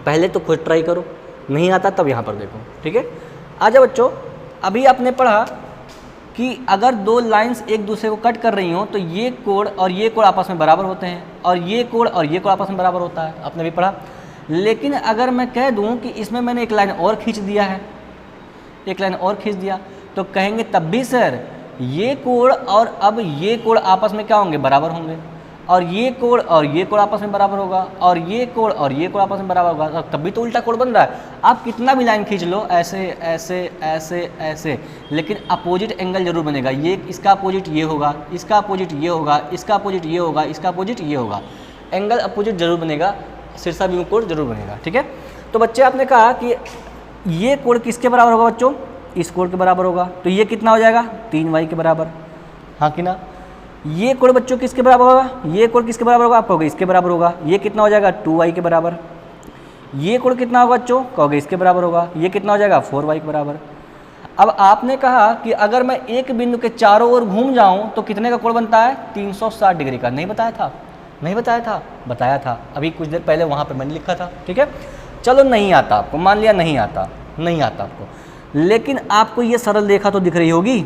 पहले तो खुद ट्राई करो, नहीं आता तब यहाँ पर देखो, ठीक है। आ जाओ बच्चों, अभी आपने पढ़ा कि अगर दो लाइंस एक दूसरे को कट कर रही हो तो ये कोण और ये कोण आपस में बराबर होते हैं, और ये कोण और ये कोण आपस में बराबर होता है, आपने भी पढ़ा। लेकिन अगर मैं कह दूं कि इसमें मैंने एक लाइन और खींच दिया है, एक लाइन और खींच दिया, तो कहेंगे तब भी सर ये कोण और अब ये कोण आपस में क्या होंगे, बराबर होंगे, और ये कोण और ये कोण आपस में बराबर होगा, और ये कोण और ये कोण आपस में बराबर होगा, तब भी तो उल्टा कोण बन रहा है। आप कितना भी लाइन खींच लो, ऐसे ऐसे ऐसे ऐसे, लेकिन अपोजिट एंगल जरूर बनेगा। ये इसका अपोजिट ये होगा, इसका अपोजिट ये होगा, इसका अपोजिट ये होगा, इसका अपोजिट ये होगा। एंगल अपोजिट जरूर बनेगा, शीर्षाभिमुख कोण जरूर बनेगा, ठीक है। तो बच्चे आपने कहा कि ये कोण किसके बराबर होगा बच्चों, इस कोण के बराबर होगा। तो ये कितना हो जाएगा, 3y के बराबर, हाँ कि ना। ये कोण बच्चों किसके बराबर होगा, ये कोण किसके बराबर होगा, आप कहोगे इसके बराबर होगा। ये कितना हो जाएगा, 2y के बराबर। ये कोण कितना होगा बच्चों, कहोगे इसके बराबर होगा। ये कितना हो जाएगा, 4y के बराबर। अब आपने कहा कि अगर मैं एक बिंदु के चारों ओर घूम जाऊं तो कितने का कोण बनता है, 360 डिग्री का। नहीं बताया था, नहीं बताया था, बताया था अभी कुछ देर पहले, वहाँ पर मैंने लिखा था, ठीक है। चलो नहीं आता आपको, मान लिया नहीं आता, नहीं आता आपको, लेकिन आपको ये सरल रेखा तो दिख रही होगी,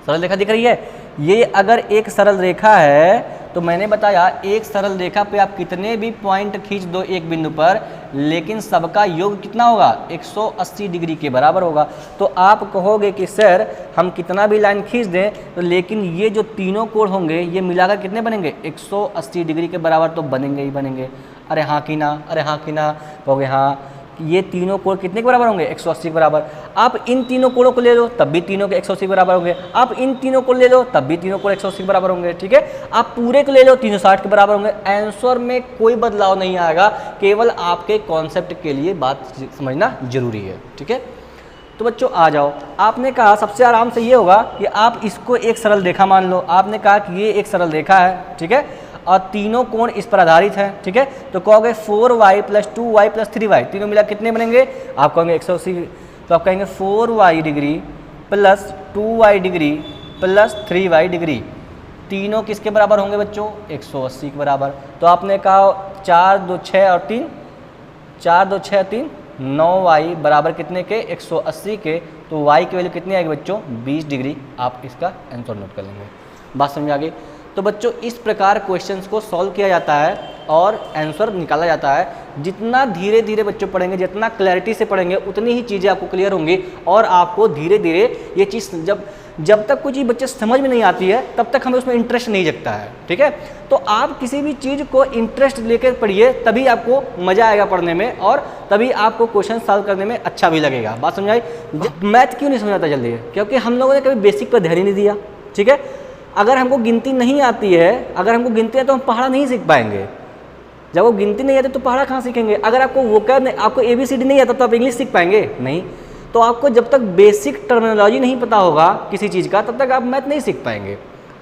सरल रेखा दिख रही है। ये अगर एक सरल रेखा है तो मैंने बताया एक सरल रेखा पे आप कितने भी पॉइंट खींच दो एक बिंदु पर, लेकिन सबका योग कितना होगा, 180 डिग्री के बराबर होगा। तो आप कहोगे कि सर हम कितना भी लाइन खींच दें तो लेकिन ये जो तीनों कोण होंगे ये मिलाकर कितने बनेंगे, 180 डिग्री के बराबर तो बनेंगे ही बनेंगे। अरे हाँ कि ना, अरे हाँ कि ना, कहोगे हाँ। ये तीनों कोण कितने के बराबर होंगे, 180 के बराबर। आप इन तीनों कोणों को ले लो तब भी तीनों के 180 के बराबर होंगे, आप इन तीनों को ले लो तब भी तीनों को 180 के बराबर होंगे, ठीक है। आप पूरे को ले लो 360 के बराबर होंगे। आंसर में कोई बदलाव नहीं आएगा, केवल आपके कॉन्सेप्ट के लिए बात समझना जरूरी है, ठीक है। तो बच्चों आ जाओ, आपने कहा सबसे आराम से ये होगा कि आप इसको एक सरल रेखा मान लो। आपने कहा कि ये एक सरल रेखा है, ठीक है, और तीनों कोण इस पर आधारित है, ठीक है। तो कहोगे 4y + 2y + 3y, तीनों मिला कितने बनेंगे? आप कहोगे 180, तो आप कहेंगे 4y degree + 2y degree + 3y degree, तीनों किसके बराबर होंगे बच्चों? 180 के बराबर। तो आपने कहा 4 2 6 और 3, 4 2 6 3 9y बराबर कितने के? 180 के। तो y की वैल्यू कितनी आएगी बच्चों? 20 डिग्री। आप इसका आंसर नोट कर लेंगे। बात समझ आ गई? तो बच्चों इस प्रकार क्वेश्चंस को सॉल्व किया जाता है और आंसर निकाला जाता है। जितना धीरे धीरे बच्चों पढ़ेंगे, जितना क्लैरिटी से पढ़ेंगे, उतनी ही चीज़ें आपको क्लियर होंगी और आपको धीरे धीरे ये चीज़ जब तक कोई चीज़ बच्चे समझ में नहीं आती है तब तक हमें उसमें इंटरेस्ट नहीं जगता है, ठीक है। तो आप किसी भी चीज़ को इंटरेस्ट लेकर पढ़िए, तभी आपको मज़ा आएगा पढ़ने में और तभी आपको क्वेश्चन सॉल्व करने में अच्छा भी लगेगा। बात समझ आई? मैथ क्यों नहीं समझ आता जल्दी? क्योंकि हम लोगों ने कभी बेसिक पर ध्यान ही नहीं दिया, ठीक है। अगर हमको गिनती नहीं आती है, अगर हमको गिनती है तो हम पहाड़ा नहीं सीख पाएंगे। जब वो गिनती नहीं आती तो पहाड़ा कहाँ सीखेंगे? अगर आपको वोकैब, आपको ABCD नहीं आता तो आप इंग्लिश सीख पाएंगे? नहीं। तो आपको जब तक बेसिक टर्मिनोलॉजी नहीं पता होगा किसी चीज़ का, तब तक आप मैथ नहीं सीख पाएंगे।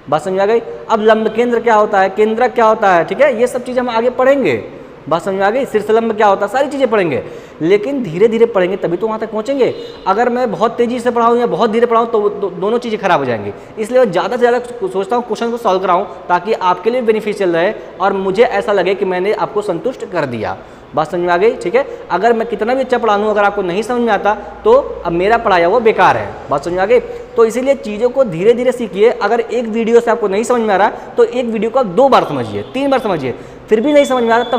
बात समझ आ गई? अब लंब केंद्र क्या होता है, केंद्रक क्या होता है, ठीक है, ये सब चीज़ हम आगे पढ़ेंगे। बात समझ आ गई? शीर्षलंब क्या होता है, सारी चीज़ें पढ़ेंगे, लेकिन धीरे धीरे पढ़ेंगे तभी तो वहाँ तक पहुँचेंगे। अगर मैं बहुत तेज़ी से पढ़ाऊँ या बहुत धीरे पढ़ाऊँ तो दोनों चीज़ें खराब हो जाएंगी। इसलिए ज़्यादा से ज़्यादा सोचता हूँ क्वेश्चन को सॉल्व कराऊँ ताकि आपके लिए बेनिफिशियल रहे और मुझे ऐसा लगे कि मैंने आपको संतुष्ट कर दिया। बात समझ में आ गई? ठीक है। अगर मैं कितना भी अच्छा पढ़ा लूँ, अगर आपको नहीं समझ में आता तो अब मेरा पढ़ाया वो बेकार है। बात समझ में आ गई? तो इसीलिए चीज़ों को धीरे धीरे सीखिए। अगर एक वीडियो से आपको नहीं समझ में आ रहा तो एक वीडियो को आप 2 बार समझिए, 3 बार समझिए, फिर भी नहीं समझ में आ रहा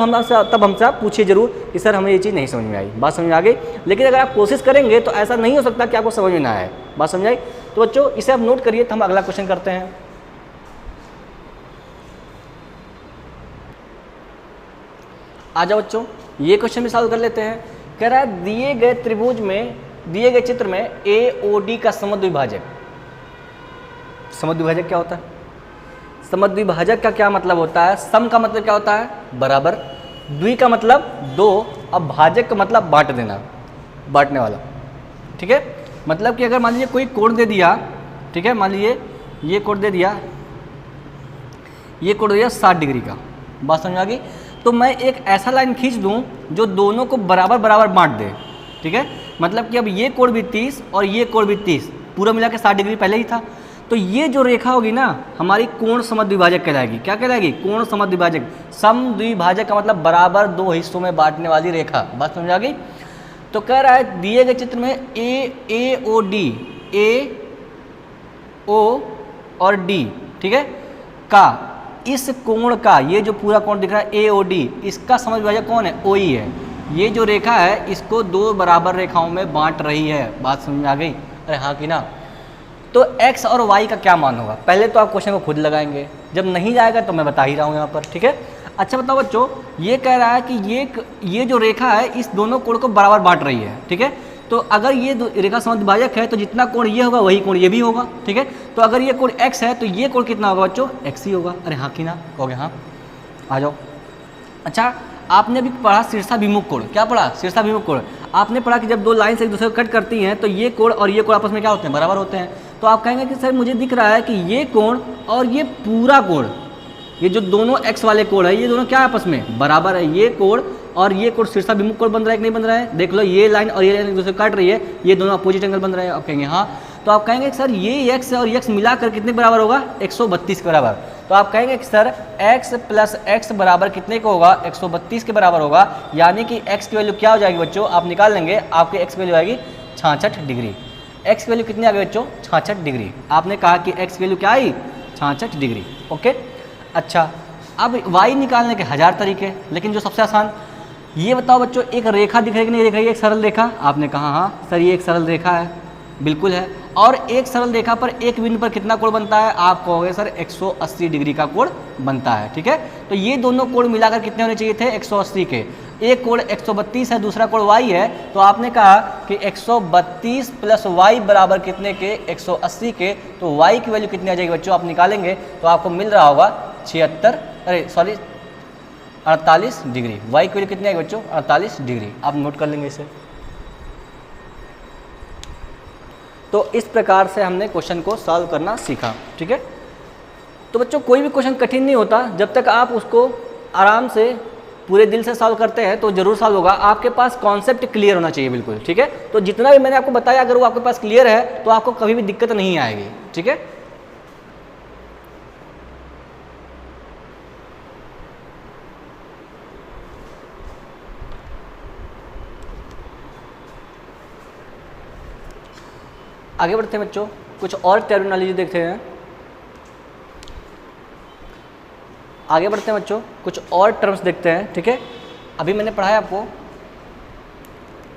तब हमसे आप पूछिए जरूर कि सर हमें ये चीज़ नहीं समझ में आई। बात समझ में आ गई? लेकिन अगर आप कोशिश करेंगे तो ऐसा नहीं हो सकता कि आपको समझ में ना आए। बात समझ आई? तो बच्चों इसे आप नोट करिए। तो हम अगला क्वेश्चन करते हैं। आ जाओ बच्चों, ये क्वेश्चन भी सॉल्व कर लेते हैं। कह रहा है दिए गए त्रिभुज में, दिए गए चित्र में AOD का समद्विभाजक। समद्विभाजक क्या होता है? समद्विभाजक का क्या मतलब होता है? सम का मतलब क्या होता है? बराबर, द्वि का मतलब 2, अब भाजक का मतलब बांट देना, बांटने वाला। ठीक है, मतलब कि अगर मान लीजिए कोई कोण दे दिया, ठीक है, मान लीजिए ये कोण दे दिया, ये कोण दे दिया 60 डिग्री का। बात समझ आ गई? तो मैं एक ऐसा लाइन खींच दूं जो दोनों को बराबर बराबर बांट दे। ठीक है, मतलब कि अब ये कोण भी 30 और ये कोण भी 30, पूरा मिला के 60 डिग्री पहले ही था। तो ये जो रेखा होगी ना हमारी कोण समद्विभाजक कहलाएगी। क्या कहलाएगी? कोण समद्विभाजक। समद्विभाजक का मतलब बराबर 2 हिस्सों में बांटने वाली रेखा। बात समझ आ गई? तो कह रहा है दिए गए चित्र में AOD, AO और D, ठीक है, का, इस कोण का, ये जो पूरा कोण दिख रहा है AOD, इसका समद्विभाजक कौन है? OE है। ये जो रेखा है इसको 2 बराबर रेखाओं में बांट रही है। बात समझ में आ गई? अरे हाँ कि ना? तो x और y का क्या मान होगा? पहले तो आप क्वेश्चन को खुद लगाएंगे, जब नहीं जाएगा तो मैं बता ही रहा हूँ यहाँ पर। ठीक है, अच्छा बताओ बच्चों, ये कह रहा है कि ये जो रेखा है इस दोनों कोण को बराबर बांट रही है। ठीक है, तो अगर ये रेखा समद्विभाजक है तो जितना कोण ये होगा वही कोण ये भी होगा। ठीक है, तो अगर ये कोण x है तो ये कोण कितना होगा बच्चों? x ही होगा। अरे हाँ कि ना? कहोगे हाँ। आ जाओ। अच्छा, आपने भी पढ़ा शीर्षाभिमुख कोण। क्या पढ़ा? शीर्षाभिमुख कोण। आपने पढ़ा कि जब 2 लाइन से एक दूसरे को कट करती हैं तो ये कोण और ये कोण आपस में क्या होते हैं? बराबर होते हैं। तो आप कहेंगे कि सर मुझे दिख रहा है कि ये कोण और ये पूरा कोण, ये जो दोनों x वाले कोण है ये दोनों क्या आपस में? बराबर है। ये कोण और ये कोण शीर्षाभिमुख कोण बन रहा है कि नहीं बन रहा है? देख लो, ये लाइन और ये लाइन एक दूसरे को काट रही है, ये दोनों अपोजिट एंगल बन रहे हैं। आप कहेंगे हाँ। तो आप कहेंगे कि सर ये x और x मिलाकर कितने के बराबर होगा? 132 के बराबर। तो आप कहेंगे कि सर x + x बराबर कितने को होगा? 132 के बराबर होगा। यानी कि x की वैल्यू क्या हो जाएगी बच्चों? आप निकाल लेंगे, आपके x की वैल्यू आएगी 66 डिग्री। x की वैल्यू कितनी आ गई बच्चों? 66 डिग्री। आपने कहा कि x की वैल्यू क्या आई? 66 डिग्री। ओके, अच्छा, अब y निकालने के 1000 तरीके, लेकिन जो सबसे आसान, ये बताओ बच्चों, एक रेखा दिख रही है कि नहीं दिख रही है? एक सरल रेखा। आपने कहा हाँ सर ये एक सरल रेखा है, बिल्कुल है। और एक सरल रेखा पर एक बिंदु पर कितना कोण बनता है? आप कहोगे सर 180 डिग्री का कोण बनता है। ठीक है, तो ये दोनों कोण मिलाकर कितने होने चाहिए थे? 180 के। एक कोण 132 है, दूसरा कोण y है, तो आपने कहा कि 132 + y बराबर कितने के? 180 के। तो y की वैल्यू कितनी आ जाएगी बच्चों? आप निकालेंगे तो आपको मिल रहा होगा 48 डिग्री। y की वैल्यू कितनी आएगी बच्चों? 48 डिग्री। आप नोट कर लेंगे इसे। तो इस प्रकार से हमने क्वेश्चन को सॉल्व करना सीखा, ठीक है। तो बच्चों कोई भी क्वेश्चन कठिन नहीं होता, जब तक आप उसको आराम से पूरे दिल से सॉल्व करते हैं तो जरूर सॉल्व होगा। आपके पास कॉन्सेप्ट क्लियर होना चाहिए बिल्कुल, ठीक है। तो जितना भी मैंने आपको बताया अगर वो आपके पास क्लियर है तो आपको कभी भी दिक्कत नहीं आएगी, ठीक है। आगे बढ़ते हैं बच्चों, कुछ और टर्मिनोलॉजी देखते हैं। आगे बढ़ते हैं बच्चों, कुछ और टर्म्स देखते हैं, ठीक है। अभी मैंने पढ़ाया आपको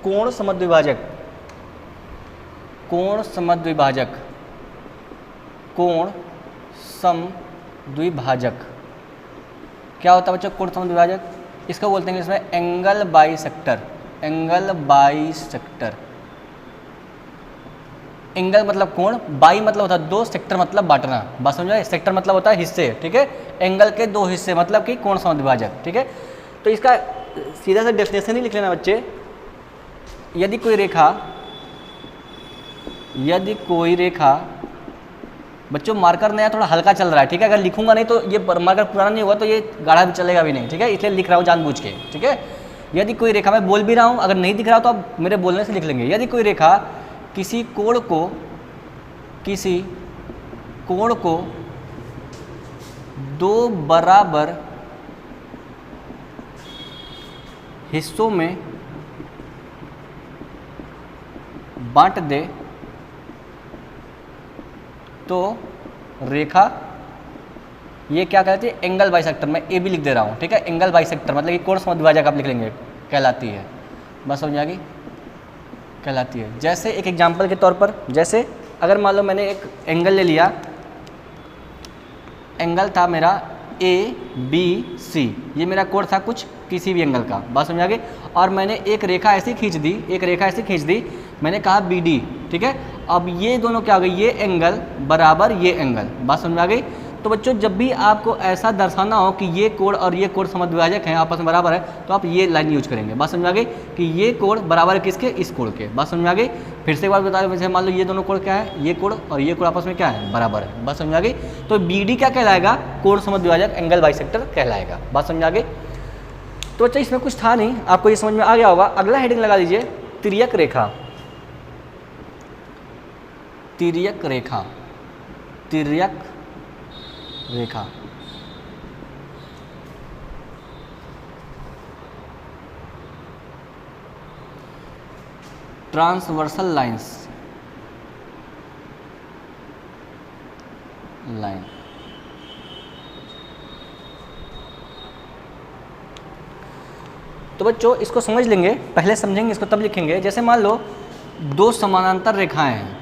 कोण समद्विभाजक, कोण समद्विभाजक, कोण समद्विभाजक क्या होता है बच्चों? कोण समद्विभाजक, इसको बोलते हैं इंग्लिश में angle bisector, angle bisector. Angle मतलब कोण, बाई मतलब होता है दो, सेक्टर मतलब बांटना, बात समझ में? सेक्टर मतलब होता है हिस्से, ठीक है। एंगल के दो हिस्से मतलब कि कोण समद्विभाजक, ठीक है। तो इसका सीधा सा डेफिनेशन ही लिख लेना बच्चे। यदि कोई रेखा बच्चों मार्कर नया थोड़ा हल्का चल रहा है, ठीक है। अगर लिखूंगा नहीं तो ये मार्कर पुराना नहीं होगा तो ये गाढ़ा भी चलेगा भी नहीं, ठीक है। इसलिए लिख रहा हूँ जानबूझ के, ठीक है। यदि कोई रेखा, मैं बोल भी रहा हूँ, अगर नहीं दिख रहा तो आप मेरे बोलने से लिख लेंगे। यदि कोई रेखा किसी कोण को दो बराबर हिस्सों में बांट दे तो रेखा, ये क्या कहती है? Angle bisector. मैं ए भी लिख दे रहा हूँ, ठीक है। एंगल बाइसेक्टर मतलब कि कोण समद्विभाजक आप लिख लेंगे, कहलाती है। बस समझ आ गई? कहलाती है। जैसे एक एग्जांपल के तौर पर, जैसे अगर मान लो मैंने एक एंगल ले लिया, एंगल था मेरा ABC, ये मेरा कोण था कुछ किसी भी एंगल का, बात समझ आ गई। और मैंने एक रेखा ऐसी खींच दी, मैंने कहा BD, ठीक है। अब ये दोनों क्या हो गए? ये एंगल बराबर ये एंगल, बात समझ आ गई। तो बच्चों जब भी आपको ऐसा दर्शाना हो कि ये कोण और ये कोण समद्विभाजक हैं, आपस में बराबर है, तो आप ये लाइन यूज करेंगे, बात समझ आ गई। कि ये कोण बराबर है किसके? इस कोण के, बात समझ आ गई। फिर से एक बार बता दें, मान लो ये दोनों कोण क्या है? ये कोण और ये कोण आपस में क्या है? बराबर है, बात समझ आ गई। तो BD क्या कहलाएगा? कोण समद्विभाजक, एंगल बाइसेक्टर कहलाएगा, बात समझ आ गई। तो बच्चा इसमें कुछ था नहीं, आपको ये समझ में आ गया होगा। अगला हेडिंग लगा दीजिए, तिर्यक रेखा। तिर्यक रेखा, तिर्यक रेखा। Transversal lines, line. तो बच्चों इसको समझ लेंगे, पहले समझेंगे इसको तब लिखेंगे। जैसे मान लो दो समानांतर रेखाएं हैं,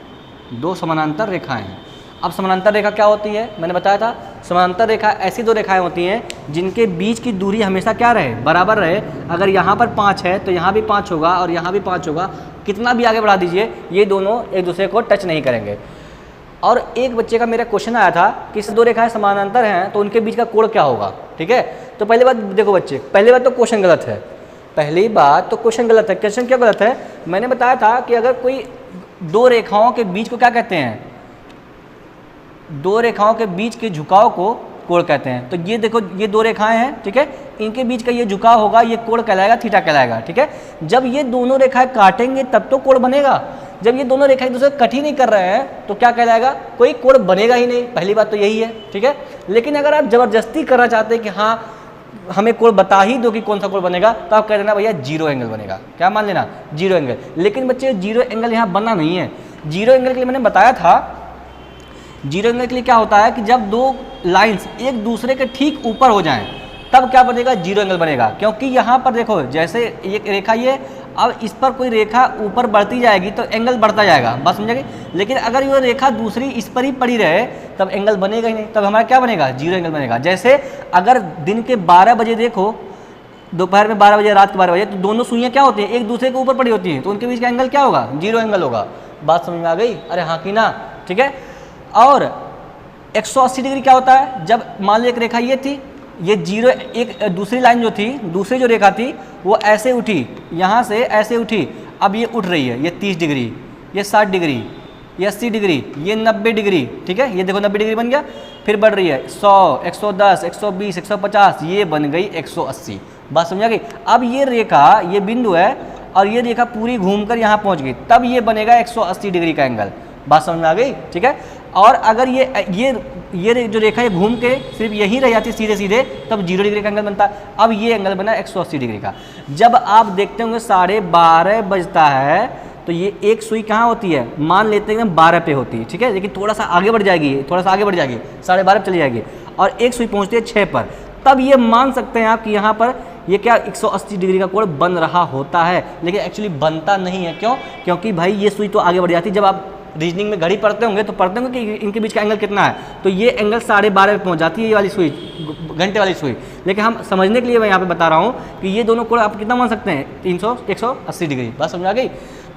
दो समानांतर रेखाएं हैं। अब समानांतर रेखा क्या होती है? मैंने बताया था, समानांतर रेखा ऐसी दो रेखाएं होती हैं जिनके बीच की दूरी हमेशा क्या रहे? बराबर रहे। अगर यहाँ पर 5 है तो यहाँ भी 5 होगा और यहाँ भी 5 होगा। कितना भी आगे बढ़ा दीजिए, ये दोनों एक दूसरे को टच नहीं करेंगे। और एक बच्चे का मेरा क्वेश्चन आया था कि दो रेखाएं समानांतर हैं तो उनके बीच का कोण क्या होगा, ठीक है। तो पहली बात देखो बच्चे, पहली बात तो क्वेश्चन गलत है, पहली बात तो क्वेश्चन गलत है। क्वेश्चन क्या गलत है? मैंने बताया था कि अगर कोई दो रेखाओं के बीच को क्या कहते हैं? दो रेखाओं के बीच के झुकाव को कोण कहते हैं। तो ये देखो, ये दो रेखाएं हैं, ठीक है। इनके बीच का ये झुकाव होगा, ये कोण कहलाएगा, थीटा कहलाएगा, ठीक है। जब ये दोनों रेखाएं काटेंगे तब तो कोण बनेगा। जब ये दोनों रेखाएं एक दूसरे को कट ही नहीं कर रहे हैं तो क्या कहलाएगा? कोई कोण बनेगा ही नहीं। पहली बात तो यही है, ठीक है। लेकिन अगर आप जबरदस्ती करना चाहते हैं कि हाँ हमें कोण बता ही दो कि कौन सा कोण बनेगा, तो आप कह देना भैया जीरो एंगल बनेगा। क्या मान लेना? Zero angle. लेकिन बच्चे जीरो एंगल यहाँ बनना नहीं है। जीरो एंगल के लिए मैंने बताया था, जीरो एंगल के लिए क्या होता है कि जब दो लाइंस एक दूसरे के ठीक ऊपर हो जाएं तब क्या बनेगा? जीरो एंगल बनेगा। क्योंकि यहाँ पर देखो, जैसे एक रेखा ये, अब इस पर कोई रेखा ऊपर बढ़ती जाएगी तो एंगल बढ़ता जाएगा, बात समझेंगे। लेकिन अगर ये रेखा दूसरी इस पर ही पड़ी रहे तब एंगल बनेगा ही नहीं, तब हमारा क्या बनेगा? जीरो एंगल बनेगा। जैसे अगर दिन के 12 बजे देखो, दोपहर में 12 बजे, रात के 12 बजे, तो दोनों सुइयाँ क्या होती हैं? एक दूसरे के ऊपर पड़ी होती हैं, तो उनके बीच का एंगल क्या होगा? जीरो एंगल होगा। बात समझ में आ गई? अरे हाँ कि ना, ठीक है। और 180 डिग्री क्या होता है? जब मान लो एक रेखा ये थी, ये जीरो, एक दूसरी लाइन जो थी, दूसरी जो रेखा थी वो ऐसे उठी, यहाँ से ऐसे उठी, अब ये उठ रही है, ये 30 डिग्री, ये 60 डिग्री, ये 80 डिग्री, ये 90 डिग्री, ठीक है, ये देखो 90 डिग्री बन गया, फिर बढ़ रही है 100, 110, 120, 150, ये बन गई 180। बात समझ आ गई। अब ये रेखा, ये बिंदु है और ये रेखा पूरी घूमकर यहाँ पहुँच गई, तब ये बनेगा 180 डिग्री का एंगल। बात समझ में आ गई, ठीक है। और अगर ये जो रेखा है घूम के सिर्फ यही रह जाती सीधे सीधे, तब 0 डिग्री का एंगल बनता है। अब ये एंगल बना 180 डिग्री का। जब आप देखते होंगे 12:30 बजता है, तो ये एक सुई कहाँ होती है, मान लेते हैं 12 पे होती है, ठीक है, लेकिन थोड़ा सा आगे बढ़ जाएगी, थोड़ा सा आगे बढ़ जाएगी, 12:30 पे चली जाएगी, और एक सुई पहुँचती है 6 पर, तब ये मान सकते हैं आप कि यहाँ पर ये क्या 180 डिग्री का कोण बन रहा होता है, लेकिन एक्चुअली बनता नहीं है। क्यों? क्योंकि भाई ये सुई तो आगे बढ़ जाती है। जब आप रीजनिंग में घड़ी पढ़ते होंगे तो पढ़ते होंगे कि इनके बीच का एंगल कितना है, तो ये एंगल 12:30 पे पहुंच जाती है, ये वाली सुई, घंटे वाली सुई। लेकिन हम समझने के लिए मैं यहाँ पे बता रहा हूँ कि ये दोनों कोण आप कितना मान सकते हैं, 180 डिग्री। बात समझ आ गई।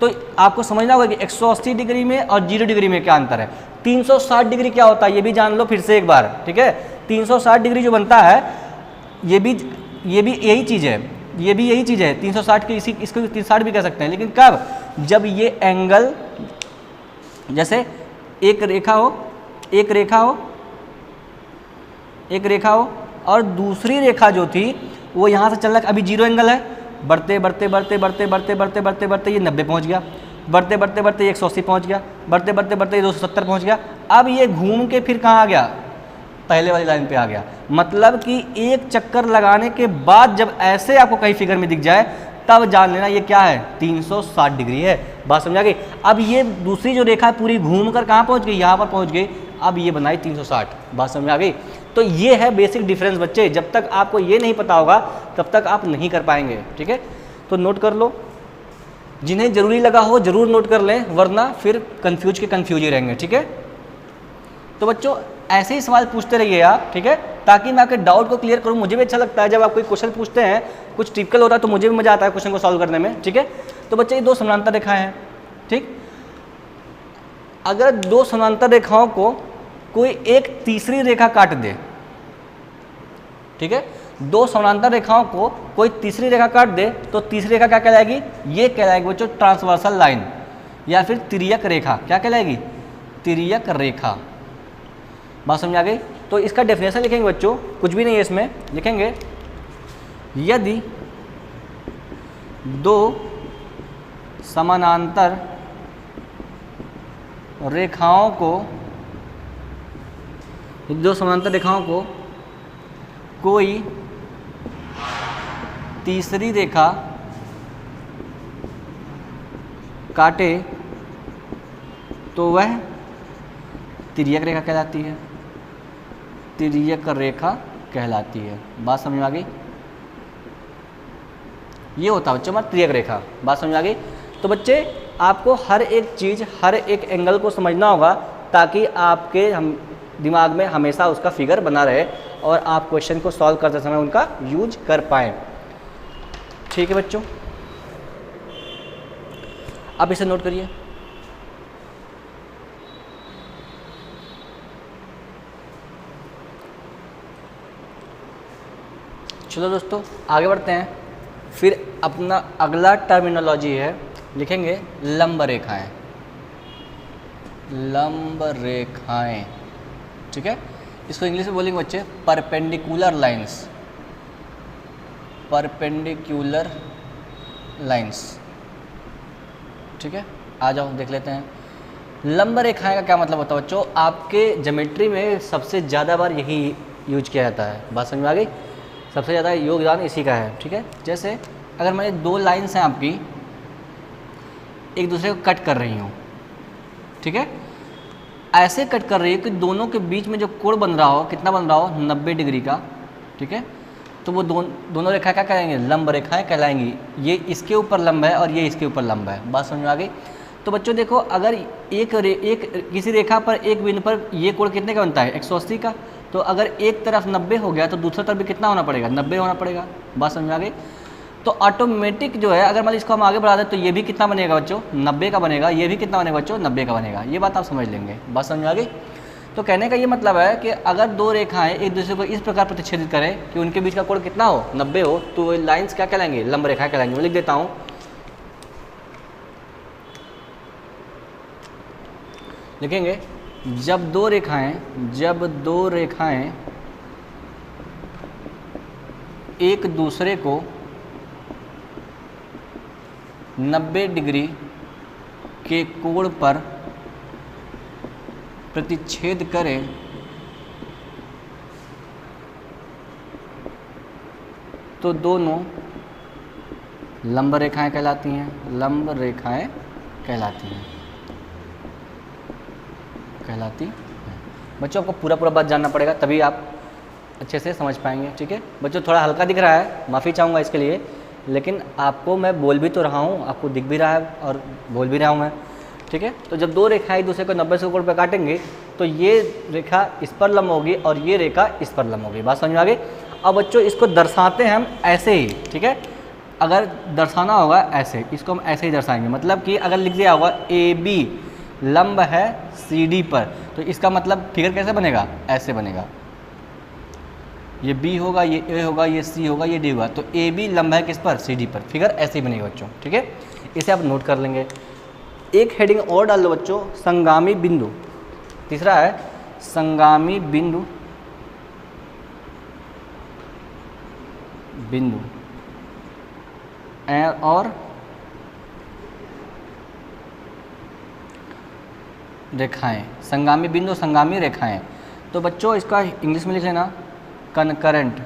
तो आपको समझना होगा कि 180 डिग्री में और 0 डिग्री में क्या अंतर है। 360 डिग्री क्या होता है ये भी जान लो फिर से एक बार, ठीक है। 360 डिग्री जो बनता है ये भी यही चीज़ है, ये भी यही चीज़ है 360 की, इसको 360 भी कह सकते हैं। लेकिन कब? जब ये एंगल, जैसे एक रेखा हो और दूसरी रेखा जो थी वो यहाँ से चल रहा, अभी 0 एंगल है, बढ़ते बढ़ते बढ़ते बढ़ते बढ़ते बढ़ते बढ़ते बढ़ते ये 90 पहुँच गया, बढ़ते बढ़ते बढ़ते ये 180 पहुँच गया, बढ़ते बढ़ते बढ़ते ये 270 पहुँच गया। अब ये घूम के फिर कहाँ आ गया, पहले वाली लाइन पे आ गया। मतलब कि एक चक्कर लगाने के बाद जब ऐसे आपको कहीं फिगर में दिख जाए तब जान लेना ये क्या है, 360 डिग्री है। बात समझ आ गई। अब ये दूसरी जो रेखा है पूरी घूम कर कहाँ पहुँच गई, यहाँ पर पहुँच गई, अब ये बनाई 360। बात समझ आ गई। तो ये है बेसिक डिफरेंस बच्चे, जब तक आपको ये नहीं पता होगा तब तक आप नहीं कर पाएंगे, ठीक है। तो नोट कर लो, जिन्हें जरूरी लगा हो जरूर नोट कर लें, वरना फिर कंफ्यूज ही रहेंगे, ठीक है। तो बच्चों ऐसे ही सवाल पूछते रहिए आप, ठीक है, ताकि मैं आपके डाउट को क्लियर करूं। मुझे भी अच्छा लगता है जब आप कोई क्वेश्चन पूछते हैं, कुछ टिपिकल होता है तो मुझे भी मजा आता है क्वेश्चन को सॉल्व करने में, ठीक है। तो बच्चे ये 2 समानांतर रेखाएं हैं, ठीक। अगर 2 समानांतर रेखाओं को कोई एक तीसरी रेखा काट दे, ठीक है, 2 समानांतर रेखाओं को कोई तीसरी रेखा काट दे, तो तीसरी रेखा क्या कहलाएगी, ये कहलाएगी बच्चों ट्रांसवर्सल लाइन, या फिर तिर्यक रेखा। क्या कहलाएगी, तिर्यक रेखा। बात समझ आ गई। तो इसका डेफिनेशन लिखेंगे बच्चों, कुछ भी नहीं है इसमें, लिखेंगे यदि 2 समानांतर रेखाओं को कोई तीसरी रेखा काटे तो वह तिर्यक रेखा कहलाती है, तिर्यक रेखा कहलाती है। बात समझ में आ गई। ये होता है बच्चों हमारा तिर्यक रेखा। बात समझ में आ गई। तो बच्चे आपको हर एक चीज़, हर एक एंगल को समझना होगा, ताकि आपके दिमाग में हमेशा उसका फिगर बना रहे और आप क्वेश्चन को सॉल्व करते समय उनका यूज कर पाएँ, ठीक है बच्चों। आप इसे नोट करिए। चलो दोस्तों आगे बढ़ते हैं। फिर अपना अगला टर्मिनोलॉजी है, लिखेंगे लंब रेखाएं। लंब रेखाएं, ठीक है। इसको इंग्लिश में बोलेंगे बच्चे परपेंडिकुलर लाइंस, परपेंडिकुलर लाइंस, ठीक है। आ जाओ देख लेते हैं लंब रेखाएं का क्या मतलब होता है बच्चों। आपके ज्योमेट्री में सबसे ज़्यादा बार यही यूज किया जाता है। बात समझ में आ गई। सबसे ज़्यादा योगदान इसी का है, ठीक है। जैसे अगर मैंने 2 लाइन्स हैं आपकी, एक दूसरे को कट कर रही हूँ, ठीक है, ऐसे कट कर रही है कि दोनों के बीच में जो कोण बन रहा हो, कितना बन रहा हो, 90 डिग्री का, ठीक है। तो वो दोनों रेखाएं क्या कहलाएंगी, लंब रेखाएं कहलाएंगी। ये इसके ऊपर लंब है और ये इसके ऊपर लंब है। बात समझ में आ गई। तो बच्चों देखो, अगर किसी रेखा पर एक बिंदु पर ये कोण कितने का बनता है, 180 का, तो अगर एक तरफ 90 हो गया तो दूसरी तरफ भी कितना होना पड़ेगा, 90 होना पड़ेगा। बात समझ में आ गई। तो ऑटोमेटिक जो है, अगर मान इसको हम आगे बढ़ा दें तो ये भी कितना बनेगा बच्चों, 90 का बनेगा, ये भी कितना बनेगा बच्चों, 90 का बनेगा। ये बात आप समझ लेंगे। बात समझ में आ गई। तो कहने का ये मतलब है कि अगर 2 रेखाएं एक दूसरे को इस प्रकार प्रतिच्छेदित करें कि उनके बीच का कोण कितना हो, 90 हो, तो लाइन्स क्या कहलाएंगे, लंब रेखाएं कहलाएंगे। मैं लिख देता हूँ, लिखेंगे जब दो रेखाएं एक दूसरे को 90 डिग्री के कोण पर प्रतिच्छेद करें तो दोनों लंब रेखाएं कहलाती हैं। बच्चों आपको पूरा बात जानना पड़ेगा, तभी आप अच्छे से समझ पाएंगे। ठीक है बच्चों, थोड़ा हल्का दिख रहा है, माफ़ी चाहूँगा इसके लिए, लेकिन आपको मैं बोल भी तो रहा हूँ, आपको दिख भी रहा है और बोल भी रहा हूँ मैं। ठीक है, तो जब दो रेखाएं एक दूसरे को 90 से कोण पर काटेंगे तो ये रेखा इस पर लंब होगी और ये रेखा इस पर लंब होगी। बात समझ में आ गई। अब बच्चों इसको दर्शाते हैं हम ऐसे ही। ठीक है, अगर दर्शाना होगा ऐसे, इसको हम ऐसे ही दर्शाएंगे। मतलब कि अगर लिख दिया होगा AB लंब है CD पर, तो इसका मतलब फिगर कैसे बनेगा? ऐसे बनेगा। ये B होगा, ये A होगा, ये C होगा, ये D होगा। तो AB लंब है किस पर? CD पर। फिगर ऐसे ही बनेगा बच्चों। ठीक है, इसे आप नोट कर लेंगे। एक हेडिंग और डाल दो बच्चों, संगामी बिंदु। तीसरा है संगामी बिंदु और रेखाएं। संगामी बिंदु, संगामी रेखाएं। तो बच्चों इसका इंग्लिश में लिख लेना concurrent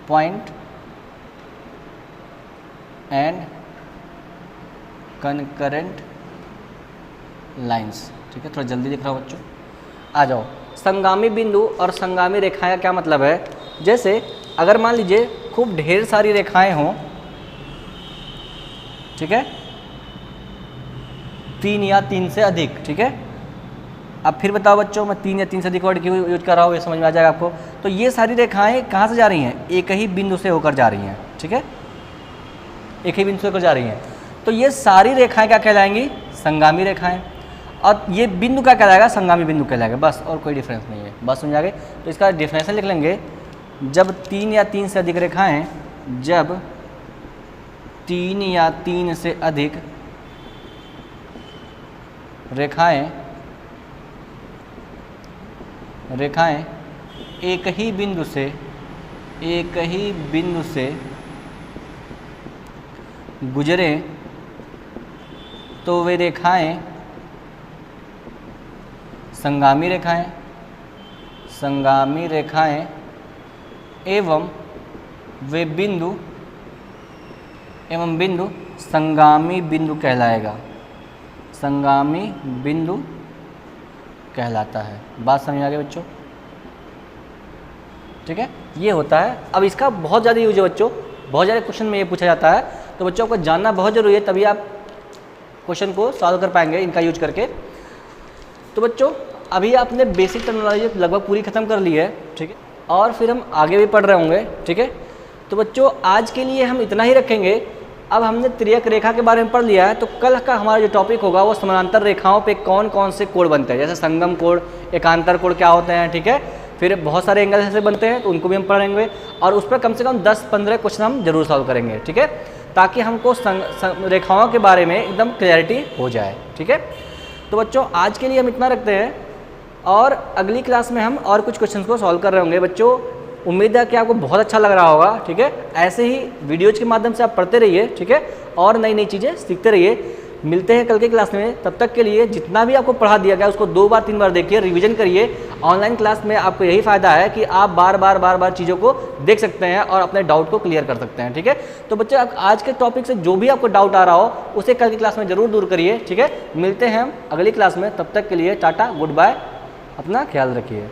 point and concurrent lines. ठीक है, थोड़ा जल्दी लिख रहा हूँ बच्चों, आ जाओ। संगामी बिंदु और संगामी रेखाएं का क्या मतलब है? जैसे अगर मान लीजिए खूब ढेर सारी रेखाएं हों, ठीक है, 3 या 3 से अधिक। ठीक है, अब फिर बताओ बच्चों, मैं 3 या 3 से अधिक वर्ड क्यों यूज कर रहा हूँ, ये समझ में आ जाएगा आपको। तो ये सारी रेखाएं कहाँ से जा रही हैं? एक ही बिंदु से होकर जा रही हैं। ठीक है, एक ही बिंदु से होकर जा रही हैं। तो ये सारी रेखाएं क्या कहलाएंगी? संगामी रेखाएं। और ये बिंदु क्या कहलाएगा? संगामी बिंदु कहलाएगा। बस, और कोई डिफरेंस नहीं है। बस समझ आ गए। तो इसका डिफरेंस लिख लेंगे, जब 3 या 3 से अधिक रेखाएं, जब 3 या 3 से अधिक रेखाएं एक ही बिंदु से गुजरे तो वे रेखाएं संगामी रेखाएं एवं वे बिंदु संगामी बिंदु कहलाएगा। संगामी बिंदु कहलाता है। बात समझ आ गई बच्चों? ठीक है, ये होता है। अब इसका बहुत ज़्यादा यूज है बच्चों, बहुत ज़्यादा क्वेश्चन में ये पूछा जाता है, तो बच्चों को जानना बहुत ज़रूरी है, तभी आप क्वेश्चन को सॉल्व कर पाएंगे इनका यूज करके। तो बच्चों अभी आपने बेसिक टर्मिनोलॉजी लगभग पूरी ख़त्म कर ली है। ठीक है, और फिर हम आगे भी पढ़ रहे होंगे। ठीक है, तो बच्चों आज के लिए हम इतना ही रखेंगे। अब हमने त्रियक रेखा के बारे में पढ़ लिया है, तो कल का हमारा जो टॉपिक होगा वो समानांतर रेखाओं पे कौन कौन से कोण बनते हैं, जैसे संगम कोण, एकांतर कोण क्या होते हैं। ठीक है, फिर बहुत सारे एंगल ऐसे बनते हैं, तो उनको भी हम पढ़ेंगे और उस पर कम से कम 10-15 क्वेश्चन हम जरूर सॉल्व करेंगे। ठीक है, ताकि हमको रेखाओं के बारे में एकदम क्लैरिटी हो जाए। ठीक है, तो बच्चों आज के लिए हम इतना रखते हैं और अगली क्लास में हम और कुछ क्वेश्चंस को सॉल्व कर रहे होंगे। बच्चों उम्मीद है कि आपको बहुत अच्छा लग रहा होगा। ठीक है, ऐसे ही वीडियोज के माध्यम से आप पढ़ते रहिए। ठीक है, और नई नई चीज़ें सीखते रहिए। मिलते हैं कल के क्लास में। तब तक के लिए जितना भी आपको पढ़ा दिया गया उसको 2 बार 3 बार देखिए, रिवीजन करिए। ऑनलाइन क्लास में आपको यही फ़ायदा है कि आप बार बार चीज़ों को देख सकते हैं और अपने डाउट को क्लियर कर सकते हैं। ठीक है, तो बच्चे आज के टॉपिक से जो भी आपको डाउट आ रहा हो उसे कल की क्लास में ज़रूर दूर करिए। ठीक है, मिलते हैं हम अगली क्लास में। तब तक के लिए टाटा, गुड बाय, अपना ख्याल रखिए।